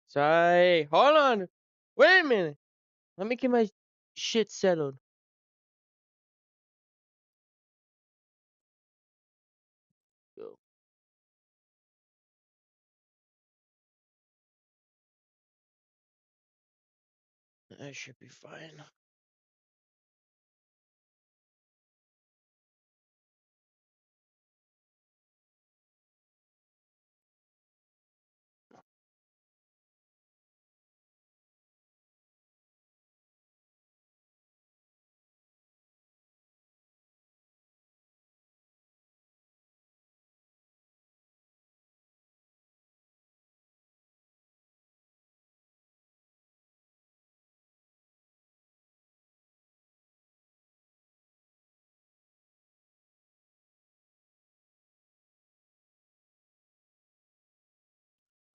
Sorry, hold on. Wait a minute. Let me get my shit settled. Go. That should be fine.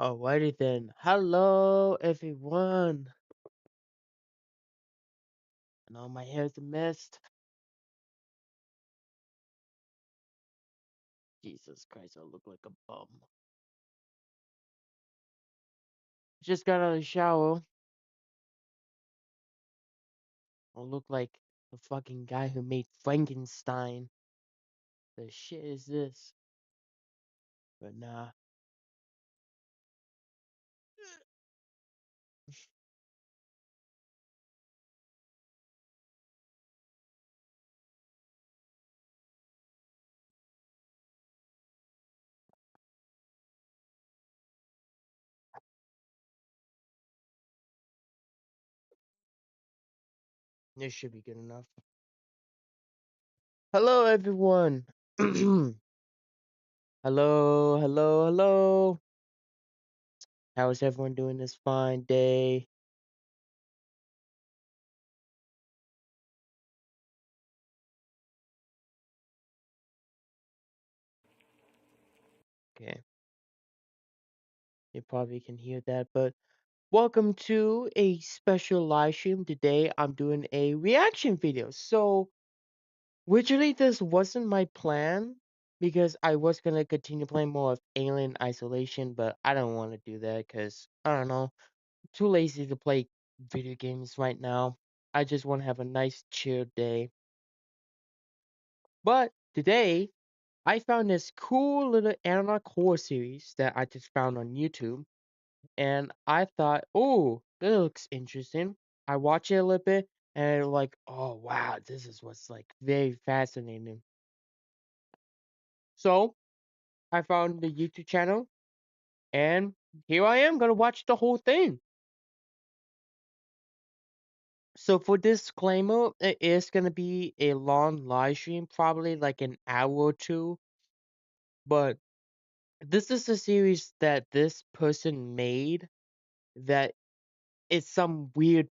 Alrighty then. Hello, everyone. I know my hair's a mess. Jesus Christ, I look like a bum. Just got out of the shower. I look like the fucking guy who made Frankenstein. The shit is this? But nah, this should be good enough. Hello, everyone. Hello, hello, hello. How is everyone doing this fine day? Okay, you probably can hear that, but welcome to a special live stream. Today, I'm doing a reaction video. So, originally, this wasn't my plan because I was gonna continue playing more of Alien Isolation, but I don't want to do that because I don't know, too lazy to play video games right now. I just want to have a nice chill day. But today, I found this cool little analog horror series that I just found on YouTube, and I thought, oh, that looks interesting. I watched it a little bit, and like, oh wow, this is what's like very fascinating. So I found the YouTube channel, and here I am gonna watch the whole thing. So for disclaimer, it is gonna be a long live stream, probably like an hour or two. But this is a series that this person made that is some weird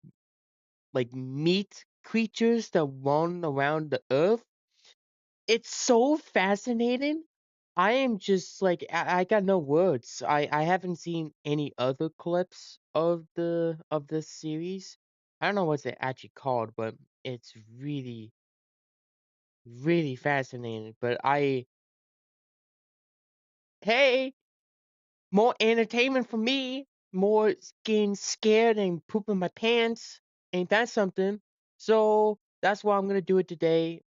like meat creatures that run around the earth. It's so fascinating. I am just like I got no words. I haven't seen any other clips of this series. I don't know what's it actually called, but it's really fascinating. But I hey, more entertainment for me, more getting scared and pooping my pants. Ain't that something? So that's why I'm gonna do it today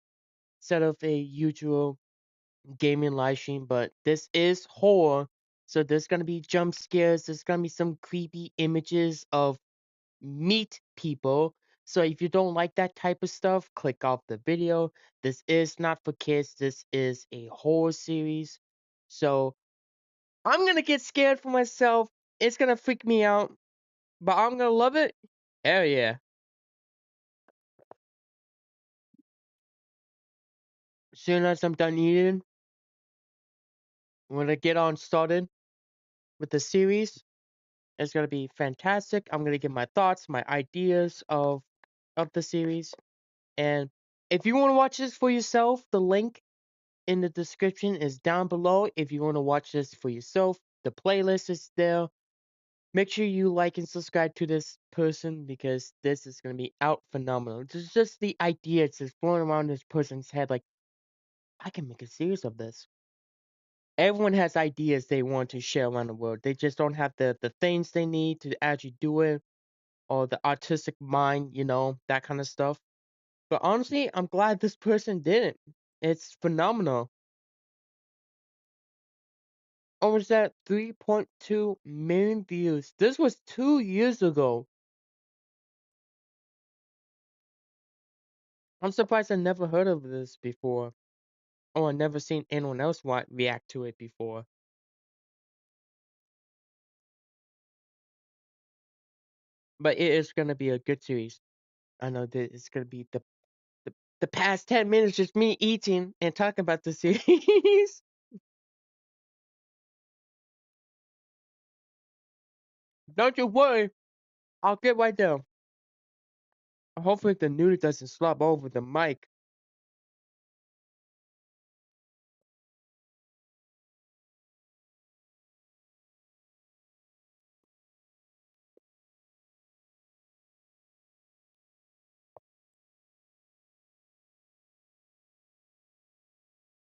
instead of a usual gaming live stream. But this is horror, so there's gonna be jump scares. There's gonna be some creepy images of meat people. So if you don't like that type of stuff, click off the video. This is not for kids. This is a horror series. So I'm gonna get scared for myself. It's gonna freak me out, but I'm gonna love it. Hell yeah. As soon as I'm done eating, I'm gonna get on started with the series. It's gonna be fantastic. I'm gonna give my thoughts, my ideas of the series. And if you want to watch this for yourself, the link in the description is down below. If you want to watch this for yourself, the playlist is there. Make sure you like and subscribe to this person because this is gonna be out phenomenal. Just the idea it's just flowing around this person's head like I can make a series of this. Everyone has ideas they want to share around the world. They just don't have the things they need to actually do it, or the artistic mind, that kind of stuff. But honestly, I'm glad this person did it. It's phenomenal. Almost at 3.2 million views. This was 2 years ago. I'm surprised I never heard of this before. Or I never seen anyone else react to it before. But it is gonna be a good series. I know that it's gonna be the past 10 minutes just me eating and talking about the series. Don't you worry, I'll get right there. Hopefully the noodle doesn't slop over the mic.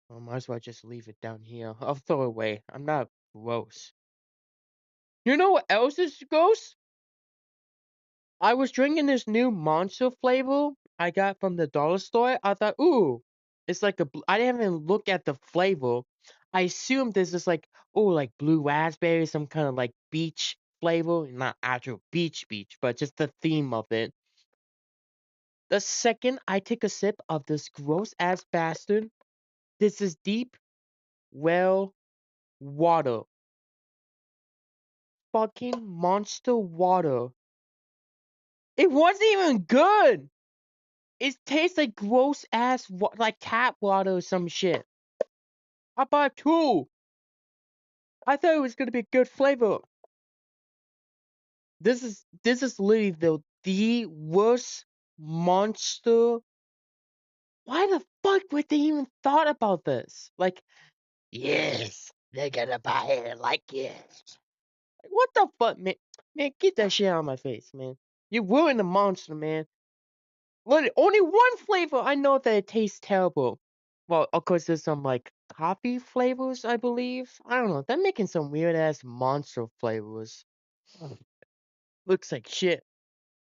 I might as well just leave it down here. I'll throw it away. I'm not gross. You know what else is gross? I was drinking this new Monster flavor I got from the dollar store. I thought, ooh, it's like I didn't even look at the flavor. I assumed this is like, oh, like blue raspberry, some kind of like beach flavor. Not actual beach, but just the theme of it. The second I take a sip of this gross ass bastard, this is deep well water. Fucking Monster water. It wasn't even good. It tastes like gross ass, like tap water or some shit. I bought two. I thought it was gonna be good flavor. This is literally the worst Monster. Why the fuck would they even thought about this? Like, yes, they're gonna buy it like it. Like, what the fuck, man? Man, get that shit out of my face, man. You ruined the Monster, man. Literally, only one flavor I know that it tastes terrible. Well, of course, there's some like coffee flavors, I believe. I don't know. They're making some weird ass Monster flavors. Looks like shit.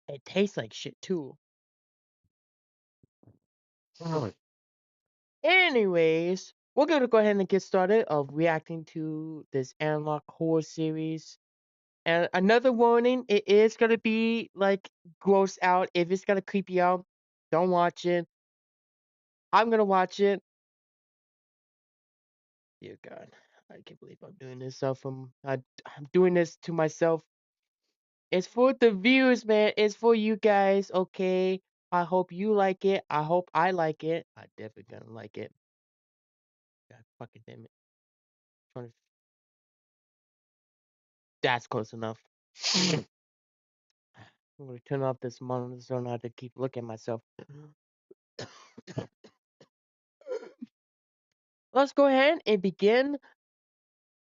It tastes like shit too. Anyways, we're gonna go ahead and get started of reacting to this analog horror series. And another warning, it is gonna be like gross out. If it's gonna creep you out, don't watch it. I'm gonna watch it. Dear God, I can't believe I'm doing this stuff. I'm doing this to myself. It's for the views, man. It's for you guys, okay? I hope you like it. I hope I like it. I definitely gonna like it. God fucking damn it. That's close enough. I'm gonna turn off this monitor so I don't have to keep looking at myself. Let's go ahead and begin.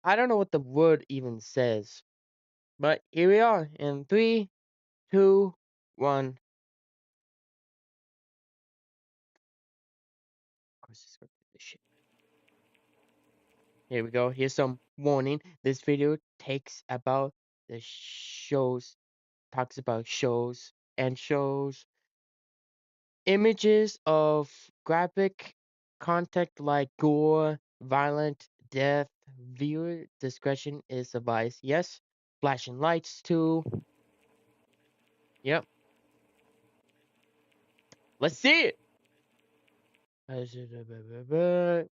I don't know what the word even says, but here we are in 3, 2, 1. Of course, it's gonna do this shit. Here we go. Here's some warning. This video talks about shows and shows images of graphic content like gore, violent, death. Viewer discretion is advised. Yes. Flashing lights too. Yep. Let's see it.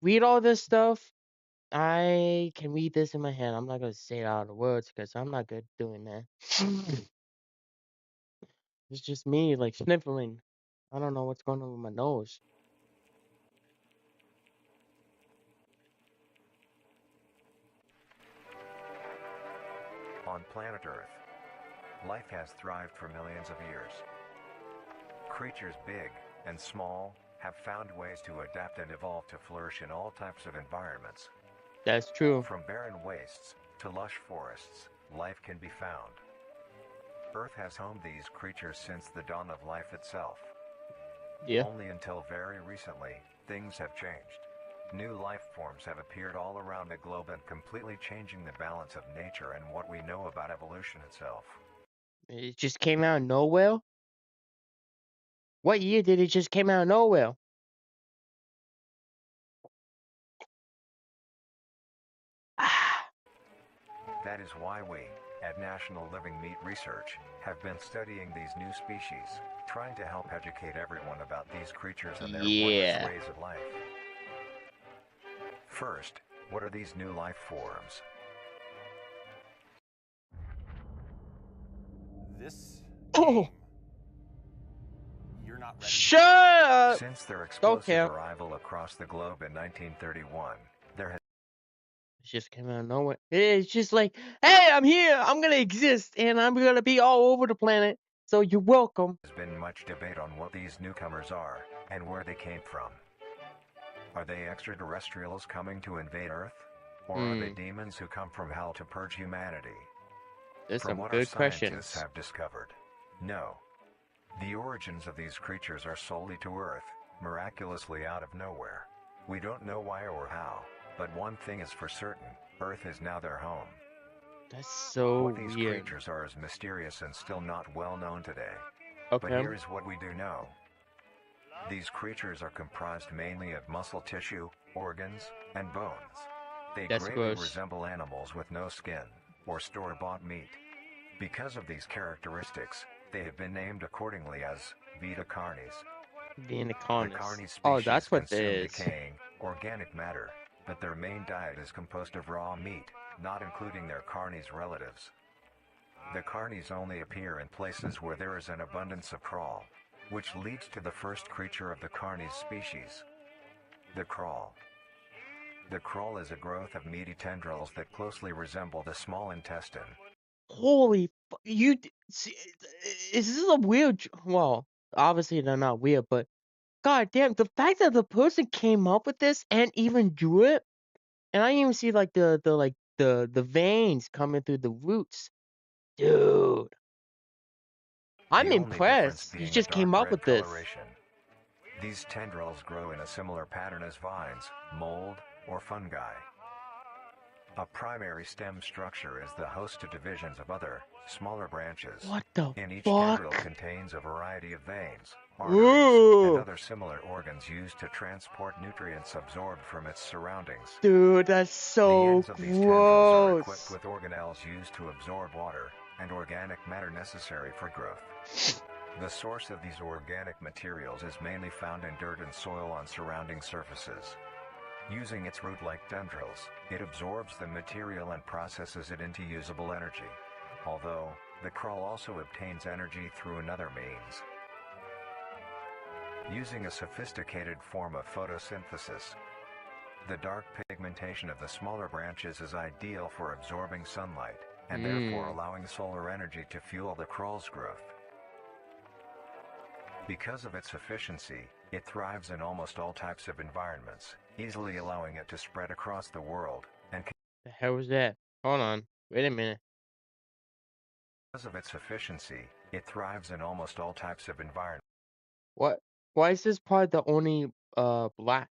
Read all this stuff. I can read this in my head. I'm not gonna say all the words because I'm not good doing that. It's just me like sniffling. I don't know what's going on with my nose. On planet Earth, life has thrived for millions of years. Creatures big and small have found ways to adapt and evolve to flourish in all types of environments. That's true. From barren wastes to lush forests, life can be found. Earth has homed these creatures since the dawn of life itself. Yeah. Only until very recently, things have changed. New life forms have appeared all around the globe and completely changing the balance of nature and what we know about evolution itself. It just came out of nowhere. What year did it just came out of nowhere? Ah, That is why we, at National Living Meat Research, have been studying these new species, trying to help educate everyone about these creatures and their wondrous yeah. ways of life. First, what are these new life forms? This game, Oh, you're not ready for. shut up. Since their Don't explosive care. arrival across the globe in 1931, there It just came out of nowhere. It's just like, hey, I'm here. I'm gonna exist, and I'm gonna be all over the planet. So you're welcome. has been much debate on what these newcomers are and where they came from. Are they extraterrestrials coming to invade Earth? Or are they Hmm. demons who come from hell to purge humanity? There's From some what our good scientists questions. have discovered, no. The origins of these creatures are solely to Earth, miraculously out of nowhere. We don't know why or how, but one thing is for certain, Earth is now their home. That's so What these weird. creatures are is mysterious and still not well known today. But Okay. here is what we do know. These creatures are comprised mainly of muscle tissue, organs, and bones. They That's greatly gross. resemble animals with no skin, or store-bought meat. Because of these characteristics, they have been named accordingly as Vita Carnis. Being a The Carnis. Carnis Oh, species that's what that consume is. decaying, organic matter, but their main diet is composed of raw meat, not including their Carnis relatives. The Carnis only appear in places where there is an abundance of crawl, which leads to the first creature of the Carnis species, the crawl. The crawl is a growth of meaty tendrils that closely resemble the small intestine. Holy, is this a weird? Well, obviously they're not weird, but god damn, the fact that the person came up with this and even drew it, and I even see like the veins coming through the roots, dude. I'm The only difference impressed. He being a just came dark up red with this. coloration. These tendrils grow in a similar pattern as vines, mold, or fungi. A primary stem structure is the host to divisions of other, smaller branches. What the In each tendril fuck? contains a variety of veins, arteries, and Ooh, other similar organs used to transport nutrients absorbed from its surroundings. dude, that's The so ends of these tendrils are equipped gross. with organelles used to absorb water and organic matter necessary for growth. The source of these organic materials is mainly found in dirt and soil on surrounding surfaces. Using its root-like tendrils, it absorbs the material and processes it into usable energy. Although, the crawl also obtains energy through another means. Using a sophisticated form of photosynthesis, the dark pigmentation of the smaller branches is ideal for absorbing sunlight, and therefore Hmm. allowing solar energy to fuel the crawl's growth. Because of its efficiency, it thrives in almost all types of environments, easily allowing it to spread across the world, and The hell was that? Hold on. Wait a minute. because of its efficiency, it thrives in almost all types of environments, What? Why is this part the only black?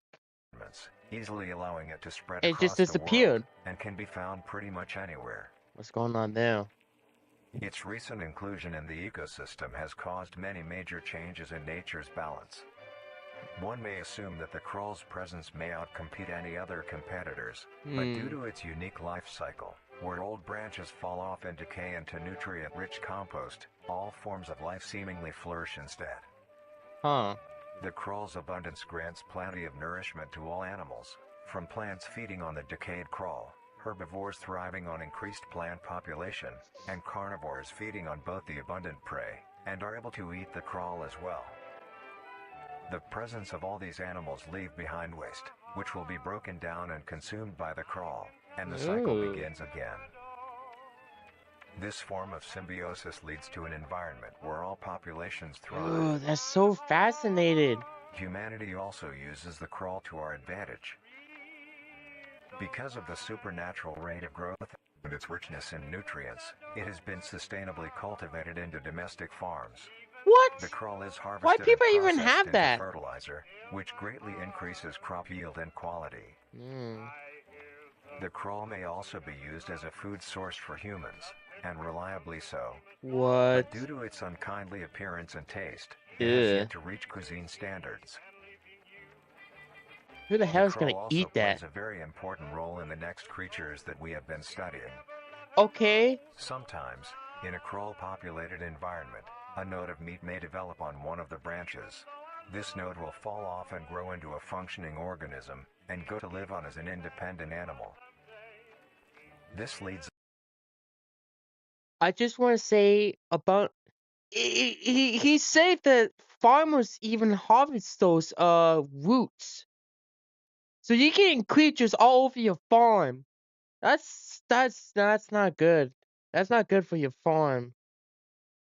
easily allowing it to spread It just across the world, disappeared. and can be found pretty much anywhere. What's going on there? Its recent inclusion in the ecosystem has caused many major changes in nature's balance. One may assume that the crawl's presence may outcompete any other competitors, but due Hmm. to its unique life cycle, where old branches fall off and decay into nutrient-rich compost, all forms of life seemingly flourish instead. Huh. The crawl's abundance grants plenty of nourishment to all animals, from plants feeding on the decayed crawl, herbivores thriving on increased plant population, and carnivores feeding on both the abundant prey, and are able to eat the crawl as well. The presence of all these animals leave behind waste, which will be broken down and consumed by the crawl, and the cycle Ooh. begins again. This form of symbiosis leads to an environment where all populations thrive. Ooh, that's so fascinated. Humanity also uses the crawl to our advantage. Because of the supernatural rate of growth and its richness in nutrients, it has been sustainably cultivated into domestic farms. The What? crawl is Why harvested and people even processed have into that? fertilizer, which greatly increases crop yield and quality. Mm. The crawl may also be used as a food source for humans, and reliably so. But due What? to its unkindly appearance and taste, it has Ugh. yet to reach cuisine standards. Who the The hell is gonna crawl also eat that? plays a very important role in the next creatures that we have been studying. Okay. Sometimes, in a crawl-populated environment, a node of meat may develop on one of the branches. This node will fall off and grow into a functioning organism, and go to live on as an independent animal. This leads I just want to say about he said that farmers even harvest those roots, so you're getting creatures all over your farm. That's not good. That's not good for your farm.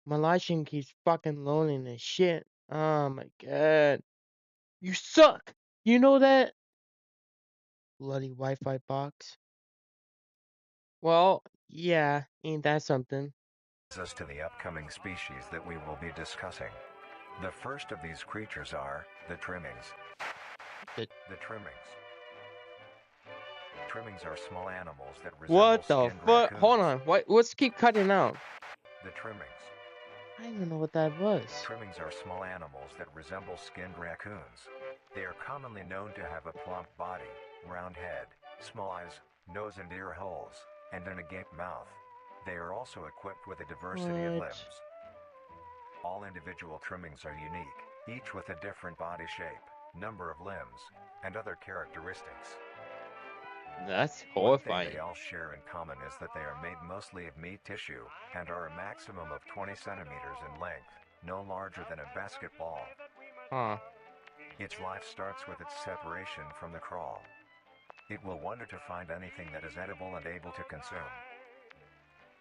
My lighting keeps fucking loading and shit. Oh my god, you suck. You know that bloody Wi-Fi box. Well, yeah, ain't that something? us to the upcoming species that we will be discussing. The first of these creatures are the trimmings. The The trimmings. Trimmings are small animals that resemble what the skinned fuck? Hold raccoons. on. What? Let's keep cutting out. The trimmings. I didn't even know what that was. Trimmings are small animals that resemble skinned raccoons. They are commonly known to have a plump body, round head, small eyes, nose and ear holes, and an agape mouth. They are also equipped with a diversity of What? limbs. All individual trimmings are unique, each with a different body shape, number of limbs, and other characteristics. That's One thing horrifying. they all share in common is that they are made mostly of meat tissue, and are a maximum of 20 centimeters in length, no larger than a basketball. Huh. Its life starts with its separation from the crawl. It will wonder to find anything that is edible and able to consume.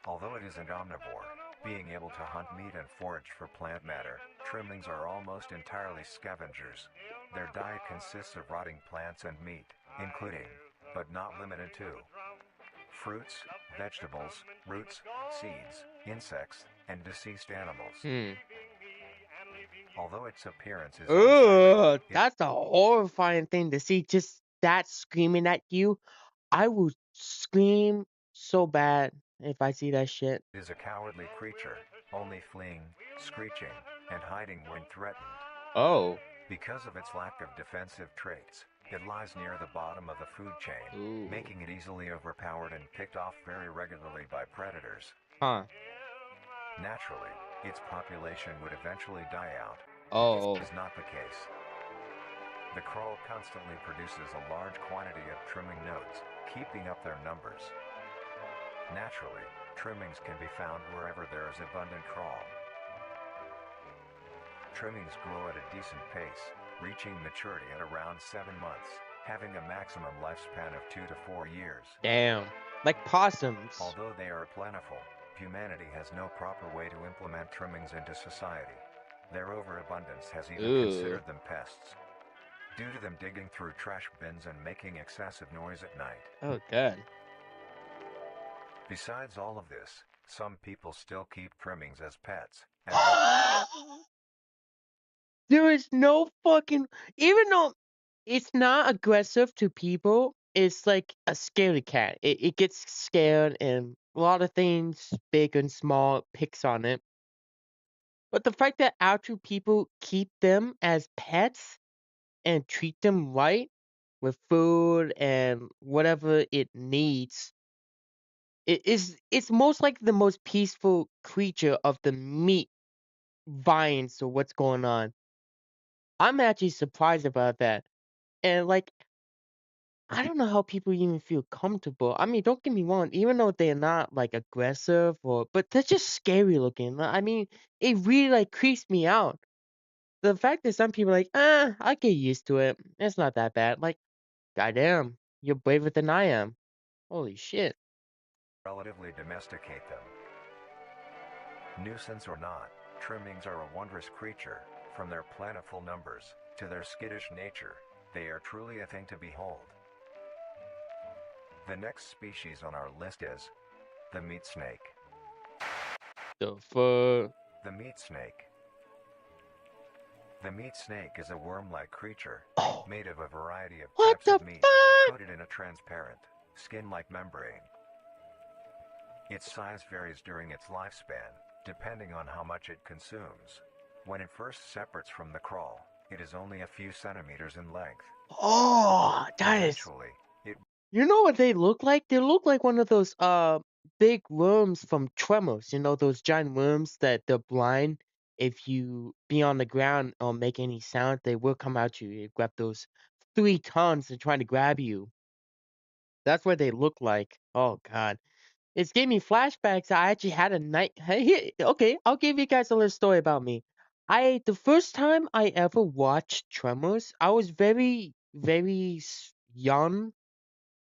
Although it is an omnivore, being able to hunt meat and forage for plant matter, trimmings are almost entirely scavengers. Their diet consists of rotting plants and meat, including, but not limited to, fruits, vegetables, roots, seeds, insects, and deceased animals. Hmm. Although its appearance is unsightly, Ugh, that's a horrifying thing to see. Just that screaming at you. I will scream so bad if I see that shit. it is a cowardly creature, only fleeing, screeching, and hiding when threatened. Oh. Because of its lack of defensive traits, it lies near the bottom of the food chain, Ooh. making it easily overpowered and picked off very regularly by predators. Huh. Naturally, its population would eventually die out. Oh. This is not the case. The crawl constantly produces a large quantity of trimming nodes, keeping up their numbers. Naturally, trimmings can be found wherever there is abundant crawl. Trimmings grow at a decent pace, reaching maturity at around 7 months, having a maximum lifespan of 2 to 4 years. Damn. Like possums. Although they are plentiful, humanity has no proper way to implement trimmings into society. Their overabundance has even considered them pests, due to them digging through trash bins and making excessive noise at night. Oh, God. Besides all of this, some people still keep trimmings as pets, and There is no fucking. Even though it's not aggressive to people, it's like a scaredy cat. It gets scared and a lot of things, big and small, picks on it. But the fact that actual people keep them as pets and treat them right with food and whatever it needs, it's most like the most peaceful creature of the meat vines or what's going on. I'm actually surprised about that. And like I don't know how people even feel comfortable. I mean, don't get me wrong, even though they're not like aggressive or but they're just scary looking. I mean, it really like creeps me out. The fact that some people are like, I get used to it. It's not that bad. Like, goddamn, you're braver than I am. Holy shit. relatively domesticate them. Nuisance or not, trimmings are a wondrous creature. From their plentiful numbers to their skittish nature, they are truly a thing to behold. The next species on our list is the meat snake. The fuck? The meat snake. The meat snake is a worm-like creature, Oh, made of a variety of what types the of meat, fuck? coated in a transparent, skin-like membrane. Its size varies during its lifespan, depending on how much it consumes. When it first separates from the crawl, it is only a few centimeters in length. Oh, that is. Eventually, it You know what they look like? They look like one of those big worms from Tremors. You know those giant worms that they're blind. If you be on the ground or make any sound, they will come at you. You grab those 3 tons and trying to grab you. That's what they look like. Oh God. It's gave me flashbacks. I actually had a night. Hey, okay, I'll give you guys a little story about me. The first time I ever watched Tremors, I was young.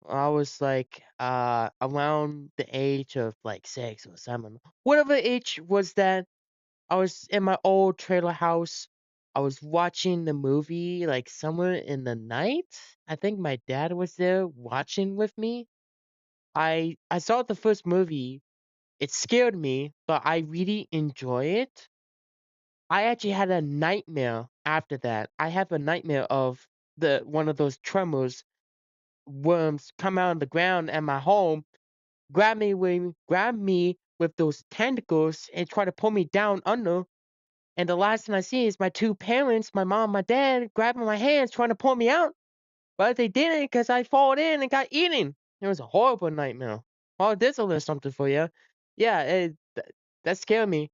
I was like around the age of like 6 or 7. Whatever age was that, I was in my old trailer house. I was watching the movie like somewhere in the night. I think my dad was there watching with me. I saw the first movie. It scared me, but I really enjoy it. I actually had a nightmare after that. I have a nightmare of the one of those tremors worms come out of the ground at my home, grab me with those tentacles and try to pull me down under. And the last thing I see is my 2 parents, my mom, my dad, grabbing my hands trying to pull me out. But they didn't because I fall in and got eaten. It was a horrible nightmare. Well, there's a little something for you. Yeah, that scared me.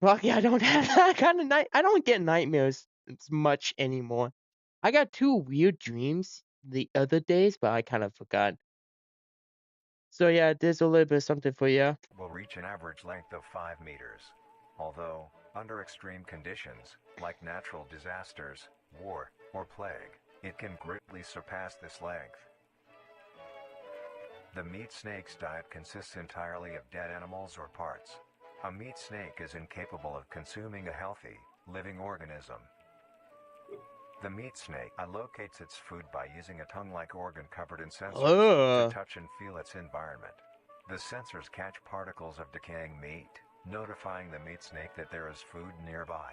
Lucky I don't have that kind of night. I don't get nightmares as much anymore. I got 2 weird dreams the other days, but I kind of forgot. So yeah, there's a little bit of something for you. will reach an average length of 5 meters. Although, under extreme conditions, like natural disasters, war, or plague, it can greatly surpass this length. The meat snake's diet consists entirely of dead animals or parts. A meat snake is incapable of consuming a healthy, living organism. The meat snake allocates its food by using a tongue-like organ covered in sensors to Ugh. touch and feel its environment. The sensors catch particles of decaying meat, notifying the meat snake that there is food nearby.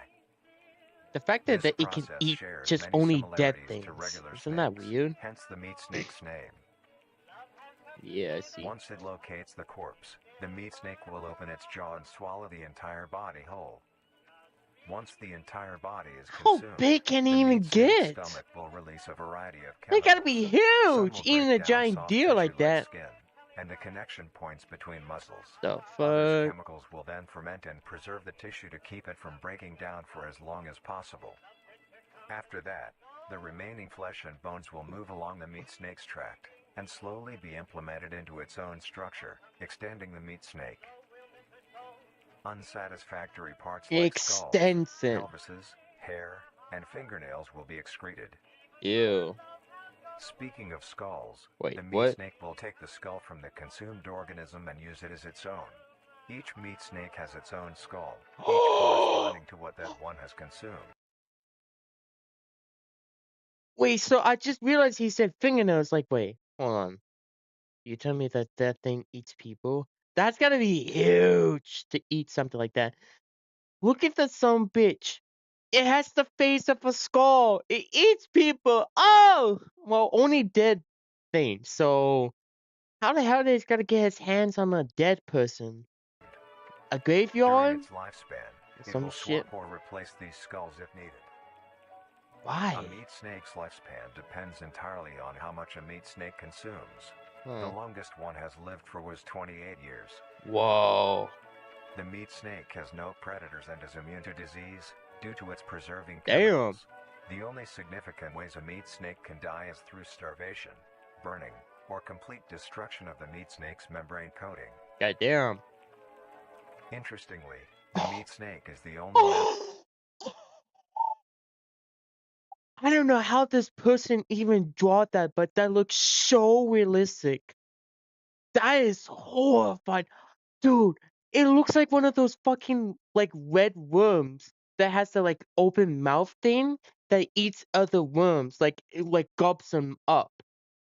The fact This that it can process eat shares just many only dead similarities to things. regular Isn't that snakes, weird? hence the meat snake's name. Yeah, I see. Once it locates the corpse, the meat snake will open its jaw and swallow the entire body whole. Once the entire body is How consumed, big can the he meat even snake's get? stomach will release a variety of They gotta be chemicals. Some huge will eating break a down giant soft deer tissue like like that. skin and the connection points between muscles. The Others fuck? chemicals will then ferment and preserve the tissue to keep it from breaking down for as long as possible. After that, the remaining flesh and bones will move along the meat snake's tract and slowly be implemented into its own structure, extending the meat snake. Unsatisfactory parts like skulls, Extensive. pelvises, hair, and fingernails will be excreted. Ew. Speaking of skulls, Wait, the meat what? snake will take the skull from the consumed organism and use it as its own. Each meat snake has its own skull, each corresponding to what that one has consumed. Wait, so I just realized he said fingernails. Like, wait, hold on. You tell me that that thing eats people? That's gotta be huge to eat something like that. Look at that some bitch. It has the face of a skull. It eats people. Oh, well, only dead things. So how the hell did he gotta get his hands on a dead person? A During graveyard? its lifespan, Or it some will shit? swap or replace these skulls if needed. A Why? meat snake's lifespan depends entirely on how much a meat snake consumes. The Huh. longest one has lived for was 28 years. Whoa. The meat snake has no predators and is immune to disease due to its preserving Damn. chemicals. The only significant ways a meat snake can die is through starvation, burning, or complete destruction of the meat snake's membrane coating. Goddamn. Interestingly, the meat snake is the only mammal. I don't know how this person even draw that, but that looks so realistic. That is horrifying. Dude, it looks like one of those fucking like red worms that has the like open mouth thing that eats other worms, like it like gulps them up.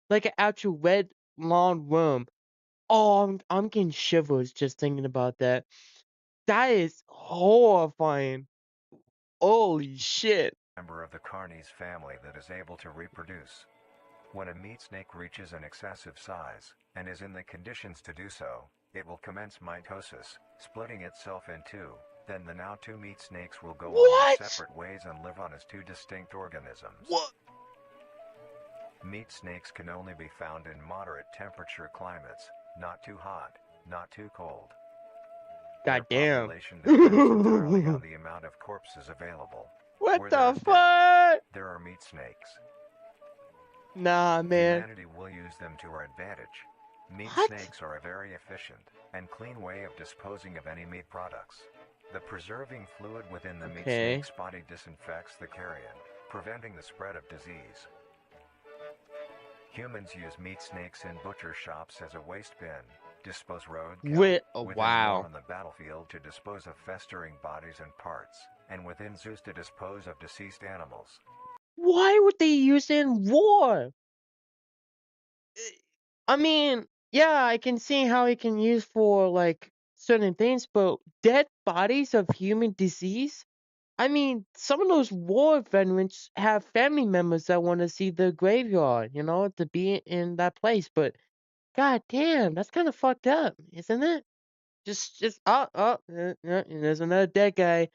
Like an actual red long worm. Oh, I'm getting shivers just thinking about that. That is horrifying. Holy shit. Member of the Carnis family that is able to reproduce. When a meat snake reaches an excessive size, and is in the conditions to do so, it will commence mitosis, splitting itself in two. Then the now two meat snakes will go on their What? separate ways and live on as two distinct organisms. What? Meat snakes can only be found in moderate temperature climates, not too hot, not too cold. Their God damn. population depends entirely on the amount of corpses available. What Where there the is death, fuck? there are meat snakes. Nah, man. Humanity will use them to our advantage. Meat What? snakes are a very efficient and clean way of disposing of any meat products. The preserving fluid within the meat Okay. snake's body disinfects the carrion, preventing the spread of disease. Humans use meat snakes in butcher shops as a waste bin, dispose roadkill, Oh, within war wow. on the battlefield to dispose of festering bodies and parts, and within zoos to dispose of deceased animals. Why would they use it in war? I mean, yeah, I can see how it can use for like certain things, but dead bodies of human disease? I mean, some of those war veterans have family members that want to see the graveyard, to be in that place. But god damn, that's kind of fucked up, isn't it? There's another dead guy.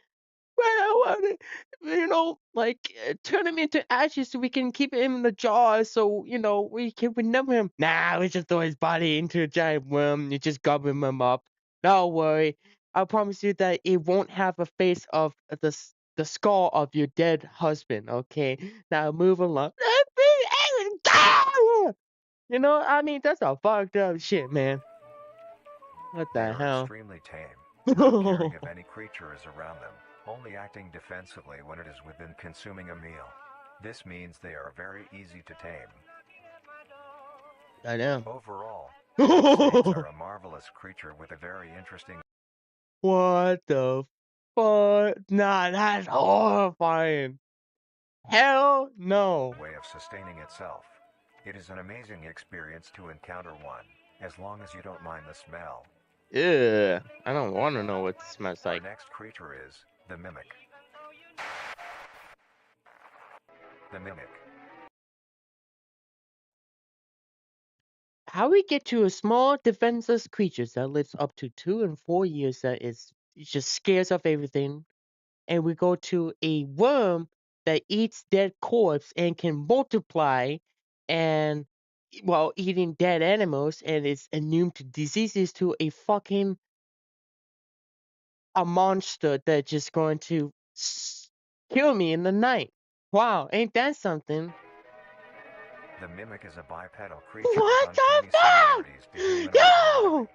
Well, I want it, turn him into ashes so we can keep him in the jar so, we can remember him. Nah, we just throw his body into a giant worm and just gobble him up. Don't worry. I promise you that it won't have a face of the skull of your dead husband, okay? Now move along. I mean, that's a fucked up shit, man. What They the are hell? extremely tame, not caring if any creature is around them, only acting defensively when it is within consuming a meal. This means they are very easy to tame. I know. Overall, meat snakes are a marvelous creature with a very interesting What the fuck? Nah, that's horrifying. Hell no. way of sustaining itself. It is an amazing experience to encounter one, as long as you don't mind the smell. Ew. I don't want to know what it smells Our like. next creature is the mimic. The mimic. How we get to a small defenseless creature that lives up to 2 and 4 years that is just scares of everything, and we go to a worm that eats dead corpse and can multiply and while eating dead animals and is immune to diseases to a monster that's just going to kill me in the night. Wow, ain't that something? The mimic is a bipedal creature with What the uncanny fuck? similarities to humanoid anatomy. Yo!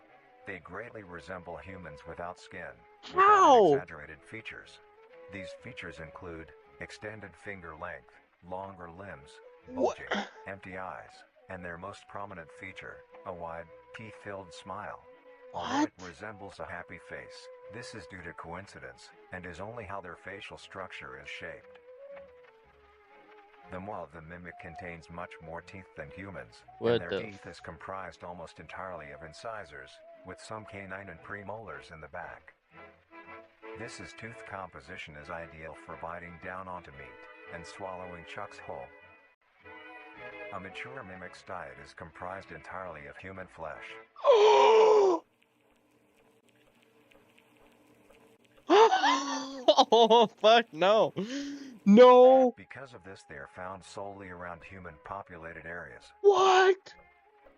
They greatly resemble humans without skin, without How? exaggerated features. These features include extended finger length, longer limbs, What? bulging, empty eyes, and their most prominent feature, a wide, teeth-filled smile. Although What? it resembles a happy face, this is due to coincidence, and is only how their facial structure is shaped. The maw of the mimic contains much more teeth than humans, and What their the? teeth is comprised almost entirely of incisors, with some canine and premolars in the back. This tooth composition is ideal for biting down onto meat and swallowing chunks whole. A mature mimic's diet is comprised entirely of human flesh. Oh fuck no. No. Because of this, they are found solely around human populated areas. What?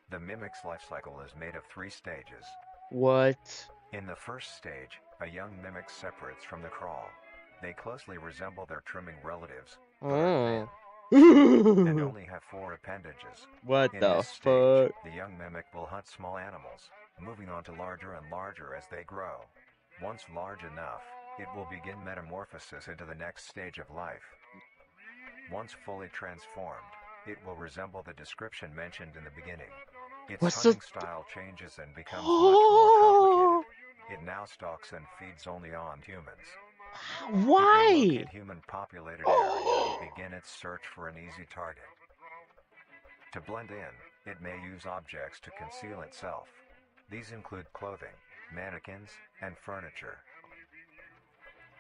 The mimic's life cycle is made of 3 stages. What? In the first stage, a young mimic separates from the crawl. They closely resemble their trimming relatives, but are Oh. thin, and only have 4 appendages. What In the this stage, fuck? the young mimic will hunt small animals, moving on to larger and larger as they grow. Once large enough, it will begin metamorphosis into the next stage of life. Once fully transformed, it will resemble the description mentioned in the beginning. Its What's the? hunting style changes and becomes much more complicated. It now stalks and feeds only on humans. It will Why? locate human populated area and begin its search for an easy target. To blend in, it may use objects to conceal itself. These include clothing, mannequins, and furniture.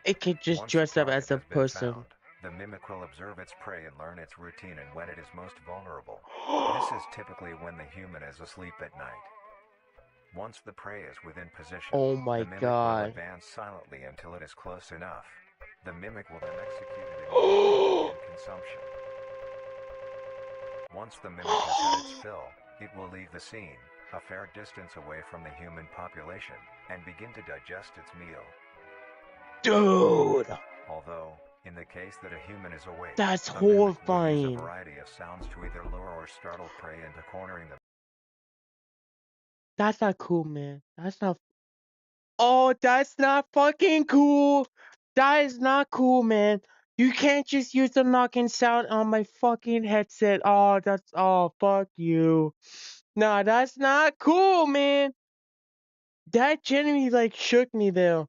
It could just Once the dress up target as a has been person. found, the mimic will observe its prey and learn its routine and when it is most vulnerable. This is typically when the human is asleep at night. Once the prey is within position, Oh the my mimic will god. advance silently until it is close enough. The mimic will then execute it immediately to begin consumption. Once the mimic has had its fill, it will leave the scene, a fair distance away from the human population, and begin to digest its meal. Dude, Although, in the case that a human is awake, that's a mimic will use a horrifying. variety of sounds to either lure or startle prey into cornering them. That's not cool, man. That's not. Oh, that's not fucking cool. That is not cool, man. You can't just use the knocking sound on my fucking headset. Oh, that's. Oh, fuck you. Nah, that's not cool, man. That genuinely, like, shook me there.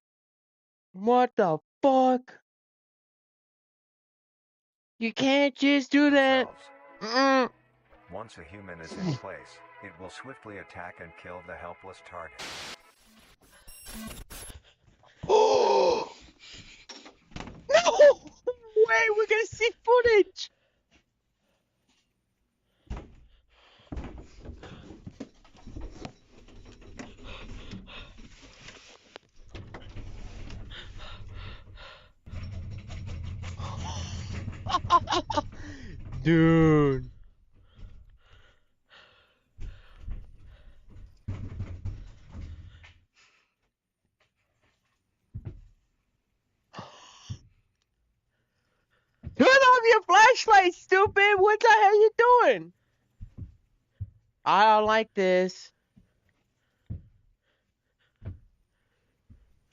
What the fuck? You can't just do that. Themselves. Mm. Once a human is in place, it will swiftly attack and kill the helpless target. Oh no! Wait, we're gonna see footage. Dude. Turn off your flashlight, stupid! What the hell you doing? I don't like this.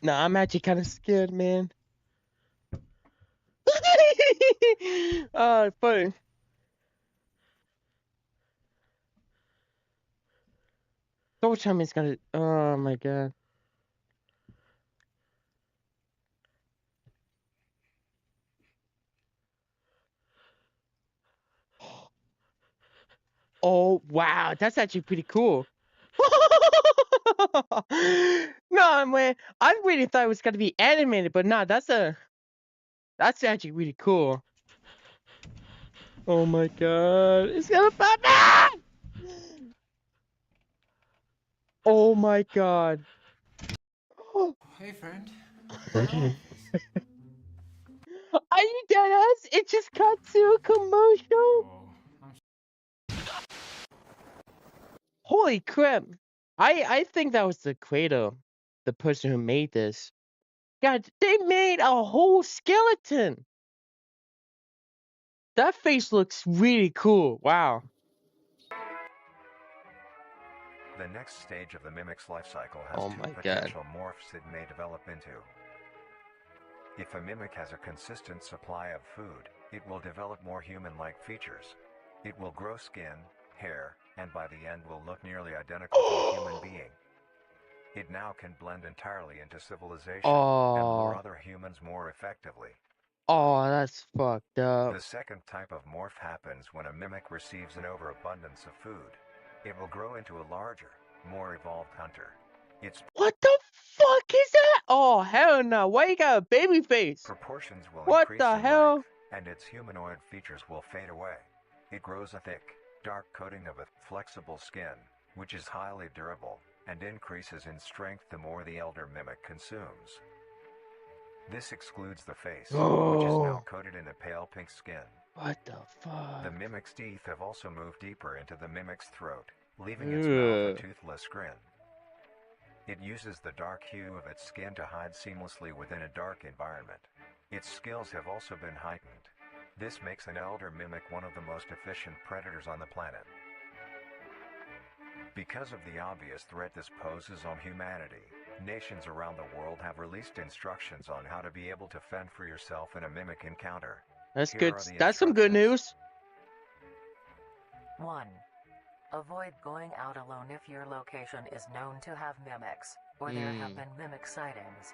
Nah, I'm actually kind of scared, man. Oh, funny. Don't tell me it's gonna. Oh my god. Oh wow, that's actually pretty cool. No, man, I really thought it was gonna be animated, but nah, that's actually really cool. Oh my god, it's gonna pop me! Oh my god. Hey friend, where are you? Are you dead ass? It just cut to a commercial. Oh, I'm Holy crap! I think that was the creator, the person who made this. God, they made a whole skeleton. That face looks really cool. Wow. The next stage of the mimic's life cycle has Oh two my god. potential morphs it may develop into. If a mimic has a consistent supply of food, it will develop more human-like features. It will grow skin, hair, and by the end will look nearly identical to a human being. It now can blend entirely into civilization and lure Oh. other humans more effectively. Oh, that's fucked up. The second type of morph happens when a mimic receives an overabundance of food. It will grow into a larger, more evolved hunter. Its What the fuck is that? Oh, hell no. Why you got a baby face? proportions will What increase the in length, hell? and its humanoid features will fade away. It grows a thick, dark coating of a flexible skin, which is highly durable, and increases in strength the more the elder mimic consumes. This excludes the face, which is now Oh. coated in a pale pink skin. What the The fuck? mimic's teeth have also moved deeper into the mimic's throat, leaving its mouth a toothless grin. It uses the dark hue of its skin to hide seamlessly within a dark environment. Its skills have also been heightened. This makes an elder mimic one of the most efficient predators on the planet. Because of the obvious threat this poses on humanity, nations around the world have released instructions on how to be able to fend for yourself in a mimic encounter. That's Here good. are the That's some good instructions. news. 1. Avoid going out alone if your location is known to have mimics, or there have been mimic sightings.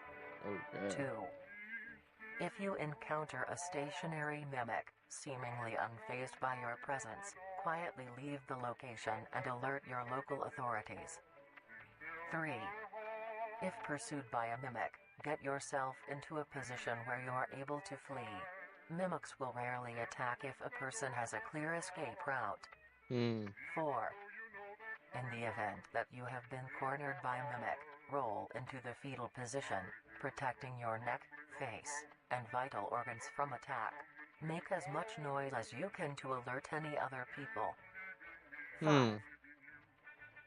Okay. 2. If you encounter a stationary mimic, seemingly unfazed by your presence, quietly leave the location and alert your local authorities. 3. If pursued by a mimic, Get yourself into a position where you are able to flee. Mimics will rarely attack if a person has a clear escape route. 4. In the event that you have been cornered by a mimic, roll into the fetal position, protecting your neck, face, and vital organs from attack. Make as much noise as you can to alert any other people. 5.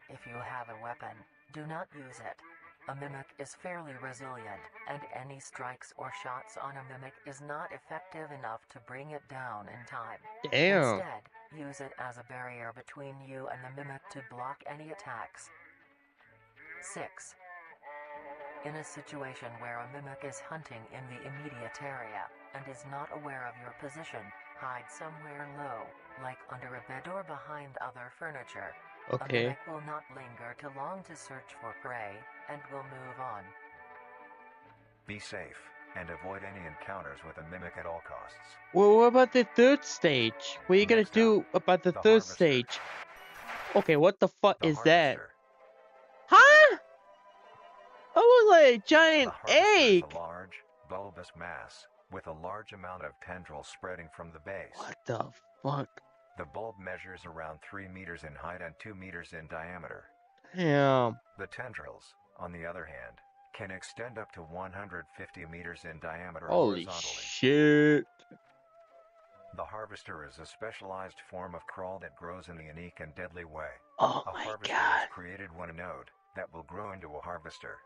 If you have a weapon, do not use it. A mimic is fairly resilient, and any strikes or shots on a mimic is not effective enough to bring it down in time. Damn. Instead, use it as a barrier between you and the mimic to block any attacks. 6. In a situation where a mimic is hunting in the immediate area and is not aware of your position, hide somewhere low, like under a bed or behind other furniture. A Okay. mimic will not linger too long to search for prey and will move on. Be safe and avoid any encounters with a mimic at all costs. Well, what about the third stage? What are you gonna Next do up, about the the third harvester. stage? Okay, what the fuck The is that? harvester. Huh? That was like a The giant harvester is egg. a large, bulbous mass with a large amount of tendrils spreading from the base. What the fuck? The bulb measures around 3 meters in height and 2 meters in diameter. Damn. The tendrils, on the other hand, can extend up to 150 meters in diameter Holy horizontally. shit. The harvester is a specialized form of crawl that grows in a unique and deadly way. Oh A my harvester god. is created when a node that will grow into a harvester,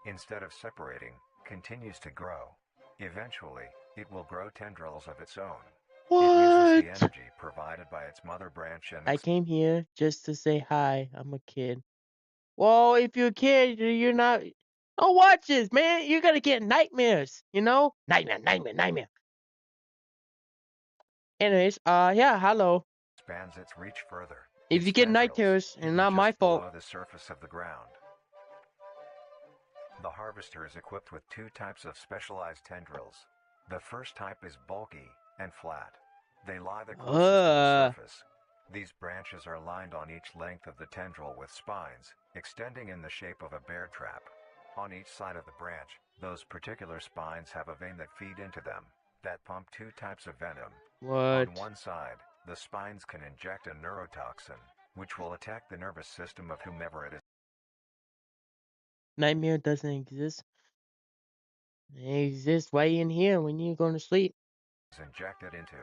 instead of separating, continues to grow. Eventually, it will grow tendrils of its own. It uses the What? energy provided by its mother branch and I came here just to say hi. I'm a kid. Well, if you're a kid, you're not. Oh, watch this, man. You're gonna get nightmares, you know? Nightmare. Anyways, yeah, hello. expands its reach further. If Its you get night tendrils, terrors, and even not my just fault. below the surface of the ground. The harvester is equipped with 2 types of specialized tendrils. The first type is bulky and flat. They lie the closest to the surface. These branches are lined on each length of the tendril with spines, extending in the shape of a bear trap. On each side of the branch, those particular spines have a vein that feed into them, that pump 2 types of venom. What? On one side, the spines can inject a neurotoxin, which will attack the nervous system of whomever it is Nightmare doesn't exist. It exists right in here when you're going to sleep. injected into,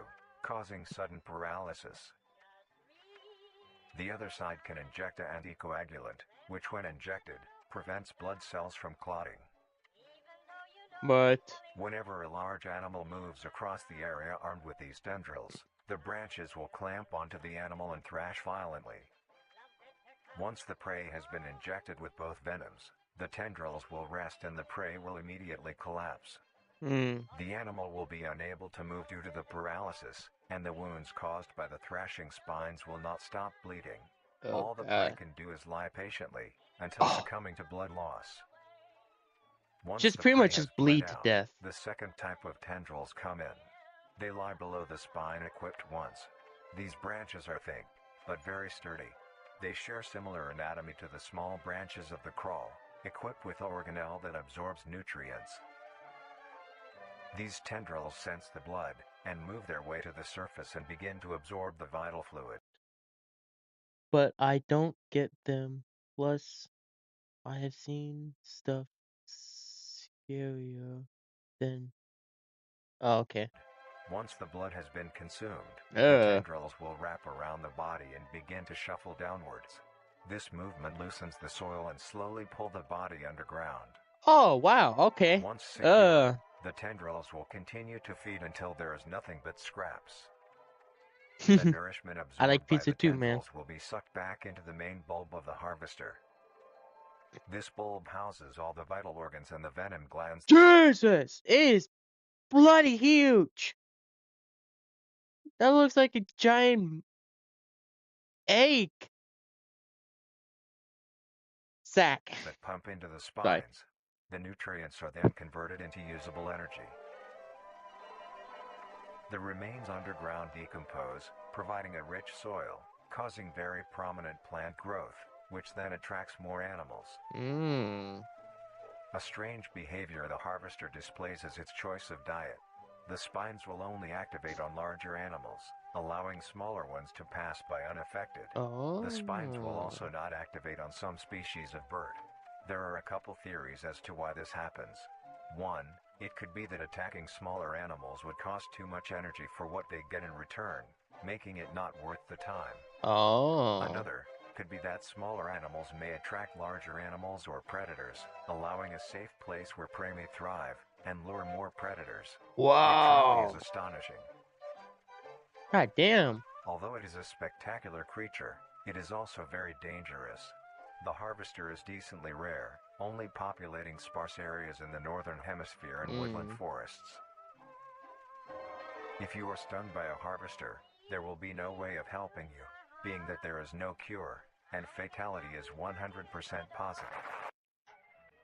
causing sudden paralysis. The other side can inject an anticoagulant, which when injected, prevents blood cells from clotting. But Whenever a large animal moves across the area armed with these tendrils, the branches will clamp onto the animal and thrash violently. Once the prey has been injected with both venoms, the tendrils will rest and the prey will immediately collapse. The animal will be unable to move due to the paralysis, and the wounds caused by the thrashing spines will not stop bleeding. All the prey can do is lie patiently, until succumbing to blood loss. Once just the pretty prey much has just bled bleed to out, death. the second type of tendrils come in. They lie below the spine equipped once. These branches are thick, but very sturdy. They share similar anatomy to the small branches of the crawl, equipped with organelle that absorbs nutrients. These tendrils sense the blood, and move their way to the surface and begin to absorb the vital fluid. But I don't get them. Plus, I have seen stuff scarier than. Oh, okay. Once the blood has been consumed, the Uh. tendrils will wrap around the body and begin to shuffle downwards. This movement loosens the soil and slowly pull the body underground. Oh, wow. Okay. Once secure, Uh. the tendrils will continue to feed until there is nothing but scraps. The nourishment I like absorbed by pizza the too, man. tendrils will be sucked back into the main bulb of the harvester. This bulb houses all the vital organs and the venom glands. Jesus! It is bloody huge! That looks like a giant egg sack. That pump into the Sorry. spines. The nutrients are then converted into usable energy. The remains underground decompose, providing a rich soil, causing very prominent plant growth, which then attracts more animals. A strange behavior the harvester displays as its choice of diet. The spines will only activate on larger animals, allowing smaller ones to pass by unaffected. The spines will also not activate on some species of bird. There are a couple theories as to why this happens. One, it could be that attacking smaller animals would cost too much energy for what they get in return, making it not worth the time. Another could be that smaller animals may attract larger animals or predators, allowing a safe place where prey may thrive and lure more predators. It truly is astonishing. God damn. Although it is a spectacular creature, it is also very dangerous. The harvester is decently rare, only populating sparse areas in the northern hemisphere and woodland forests. If you are stung by a harvester, there will be no way of helping you, being that there is no cure, and fatality is 100% positive.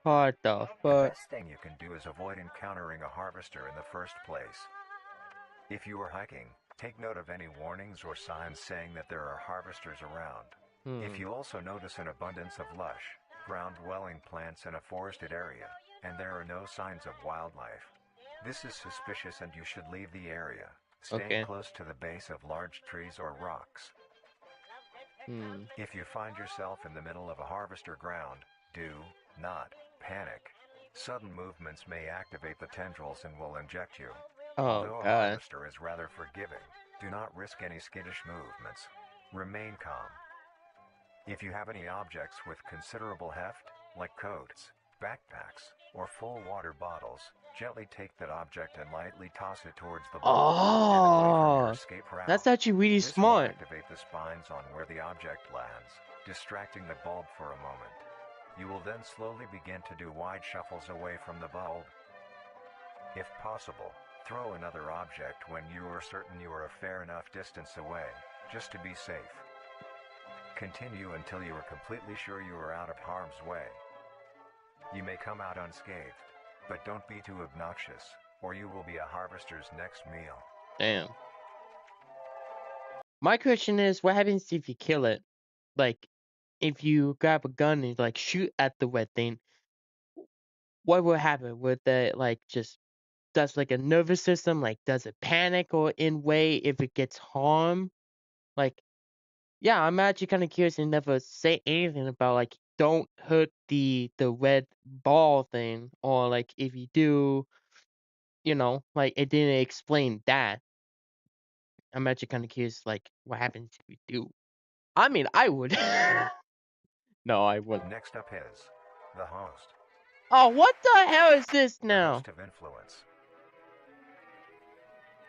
What the The fuck? best thing you can do is avoid encountering a harvester in the first place. If you are hiking, take note of any warnings or signs saying that there are harvesters around. If you also notice an abundance of lush, ground-dwelling plants in a forested area, and there are no signs of wildlife, this is suspicious and you should leave the area, staying close to the base of large trees or rocks. If you find yourself in the middle of a harvester ground, do not panic. Sudden movements may activate the tendrils and will inject you. Although a harvester is rather forgiving, do not risk any skittish movements. Remain calm. If you have any objects with considerable heft, like coats, backpacks, or full water bottles, gently take that object and lightly toss it towards the bulb and away from your escape route. That's actually really This smart. will activate the spines on where the object lands, distracting the bulb for a moment. You will then slowly begin to do wide shuffles away from the bulb. If possible, throw another object when you are certain you are a fair enough distance away, just to be safe. Continue until you are completely sure you are out of harm's way. You may come out unscathed, but don't be too obnoxious, or you will be a harvester's next meal. Damn. My question is, what happens if you kill it? Like, if you grab a gun and like shoot at the red thing, what will happen? Would that like just does like a nervous system, like does it panic or in way if it gets harmed? Like, yeah, I'm actually kind of curious and never say anything about like don't hurt the red ball thing, or like if you do, like it didn't explain that. I'm actually kind of curious, like what happens if you do. I mean, I would. No, I wouldn't. Next up is the host. Oh, what the hell is this The now? host of influence.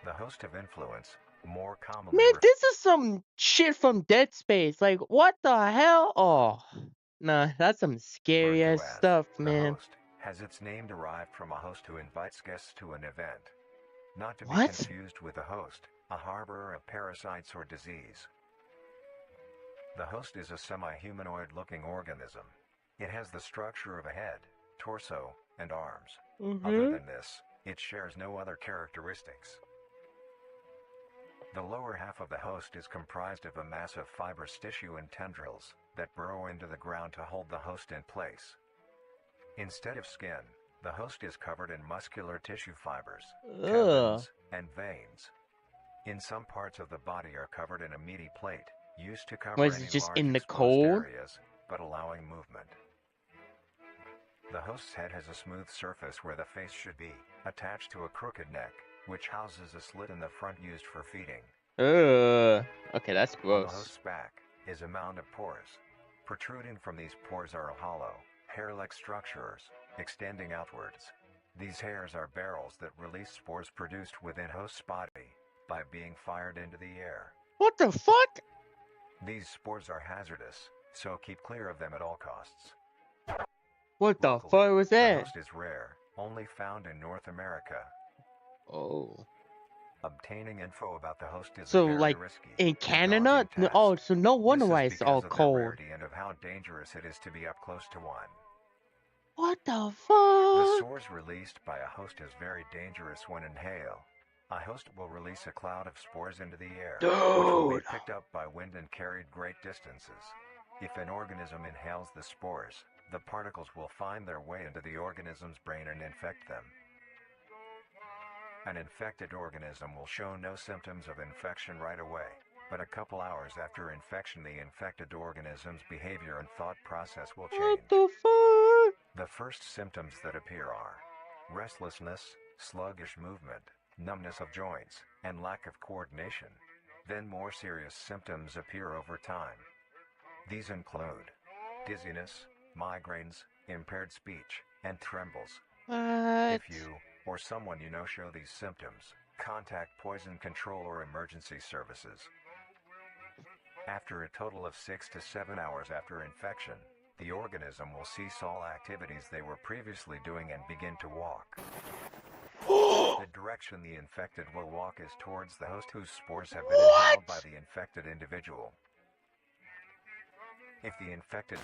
The host of influence, more commonly Man, this is some shit from Dead Space. Like, what the hell? Oh, nah, that's some scary referred ass to as stuff, the man. host, has its name derived from a host who invites guests to an event. Not to be What? confused with a host, a harborer of parasites or disease. The host is a semi-humanoid looking organism. It has the structure of a head, torso, and arms. Other than this, it shares no other characteristics. The lower half of the host is comprised of a mass of fibrous tissue and tendrils that burrow into the ground to hold the host in place. Instead of skin, the host is covered in muscular tissue fibers, tendons, and veins. In some parts of the body are covered in a meaty plate, used to cover Was any it just large in the exposed cold? areas, but allowing movement. The host's head has a smooth surface where the face should be, attached to a crooked neck, which houses a slit in the front used for feeding. Okay, that's On gross. the host's back is a mound of pores. Protruding from these pores are hollow, hair-like structures, extending outwards. These hairs are barrels that release spores produced within host's body by being fired into the air. What the fuck? These spores are hazardous, so keep clear of them at all costs. What the Luckily, fuck was the that? host is rare, only found in North America. Oh. Obtaining info about the host is So, a very like, risky in and Canada? daunting task. Oh, so no wonder This why is it's all because of cold. the rarity and of how dangerous it is to be up close to one. What the The fuck? sores released by a host is very dangerous when inhaled. A host will release a cloud of spores into the air, which will be picked up by wind and carried great distances. If an organism inhales the spores, The particles will find their way into the organism's brain and infect them. An infected organism will show no symptoms of infection right away, but a couple hours after infection the infected organism's behavior and thought process will change. What the fuck? The first symptoms that appear are restlessness, sluggish movement, numbness of joints, and lack of coordination. Then more serious symptoms appear over time. These include dizziness, migraines, impaired speech, and trembles. What? If you or someone you know show these symptoms, contact poison control or emergency services. After a total of 6 to 7 hours after infection, the organism will cease all activities they were previously doing and begin to walk. The direction the infected will walk is towards the host whose spores have been inhaled by the infected individual. If the infected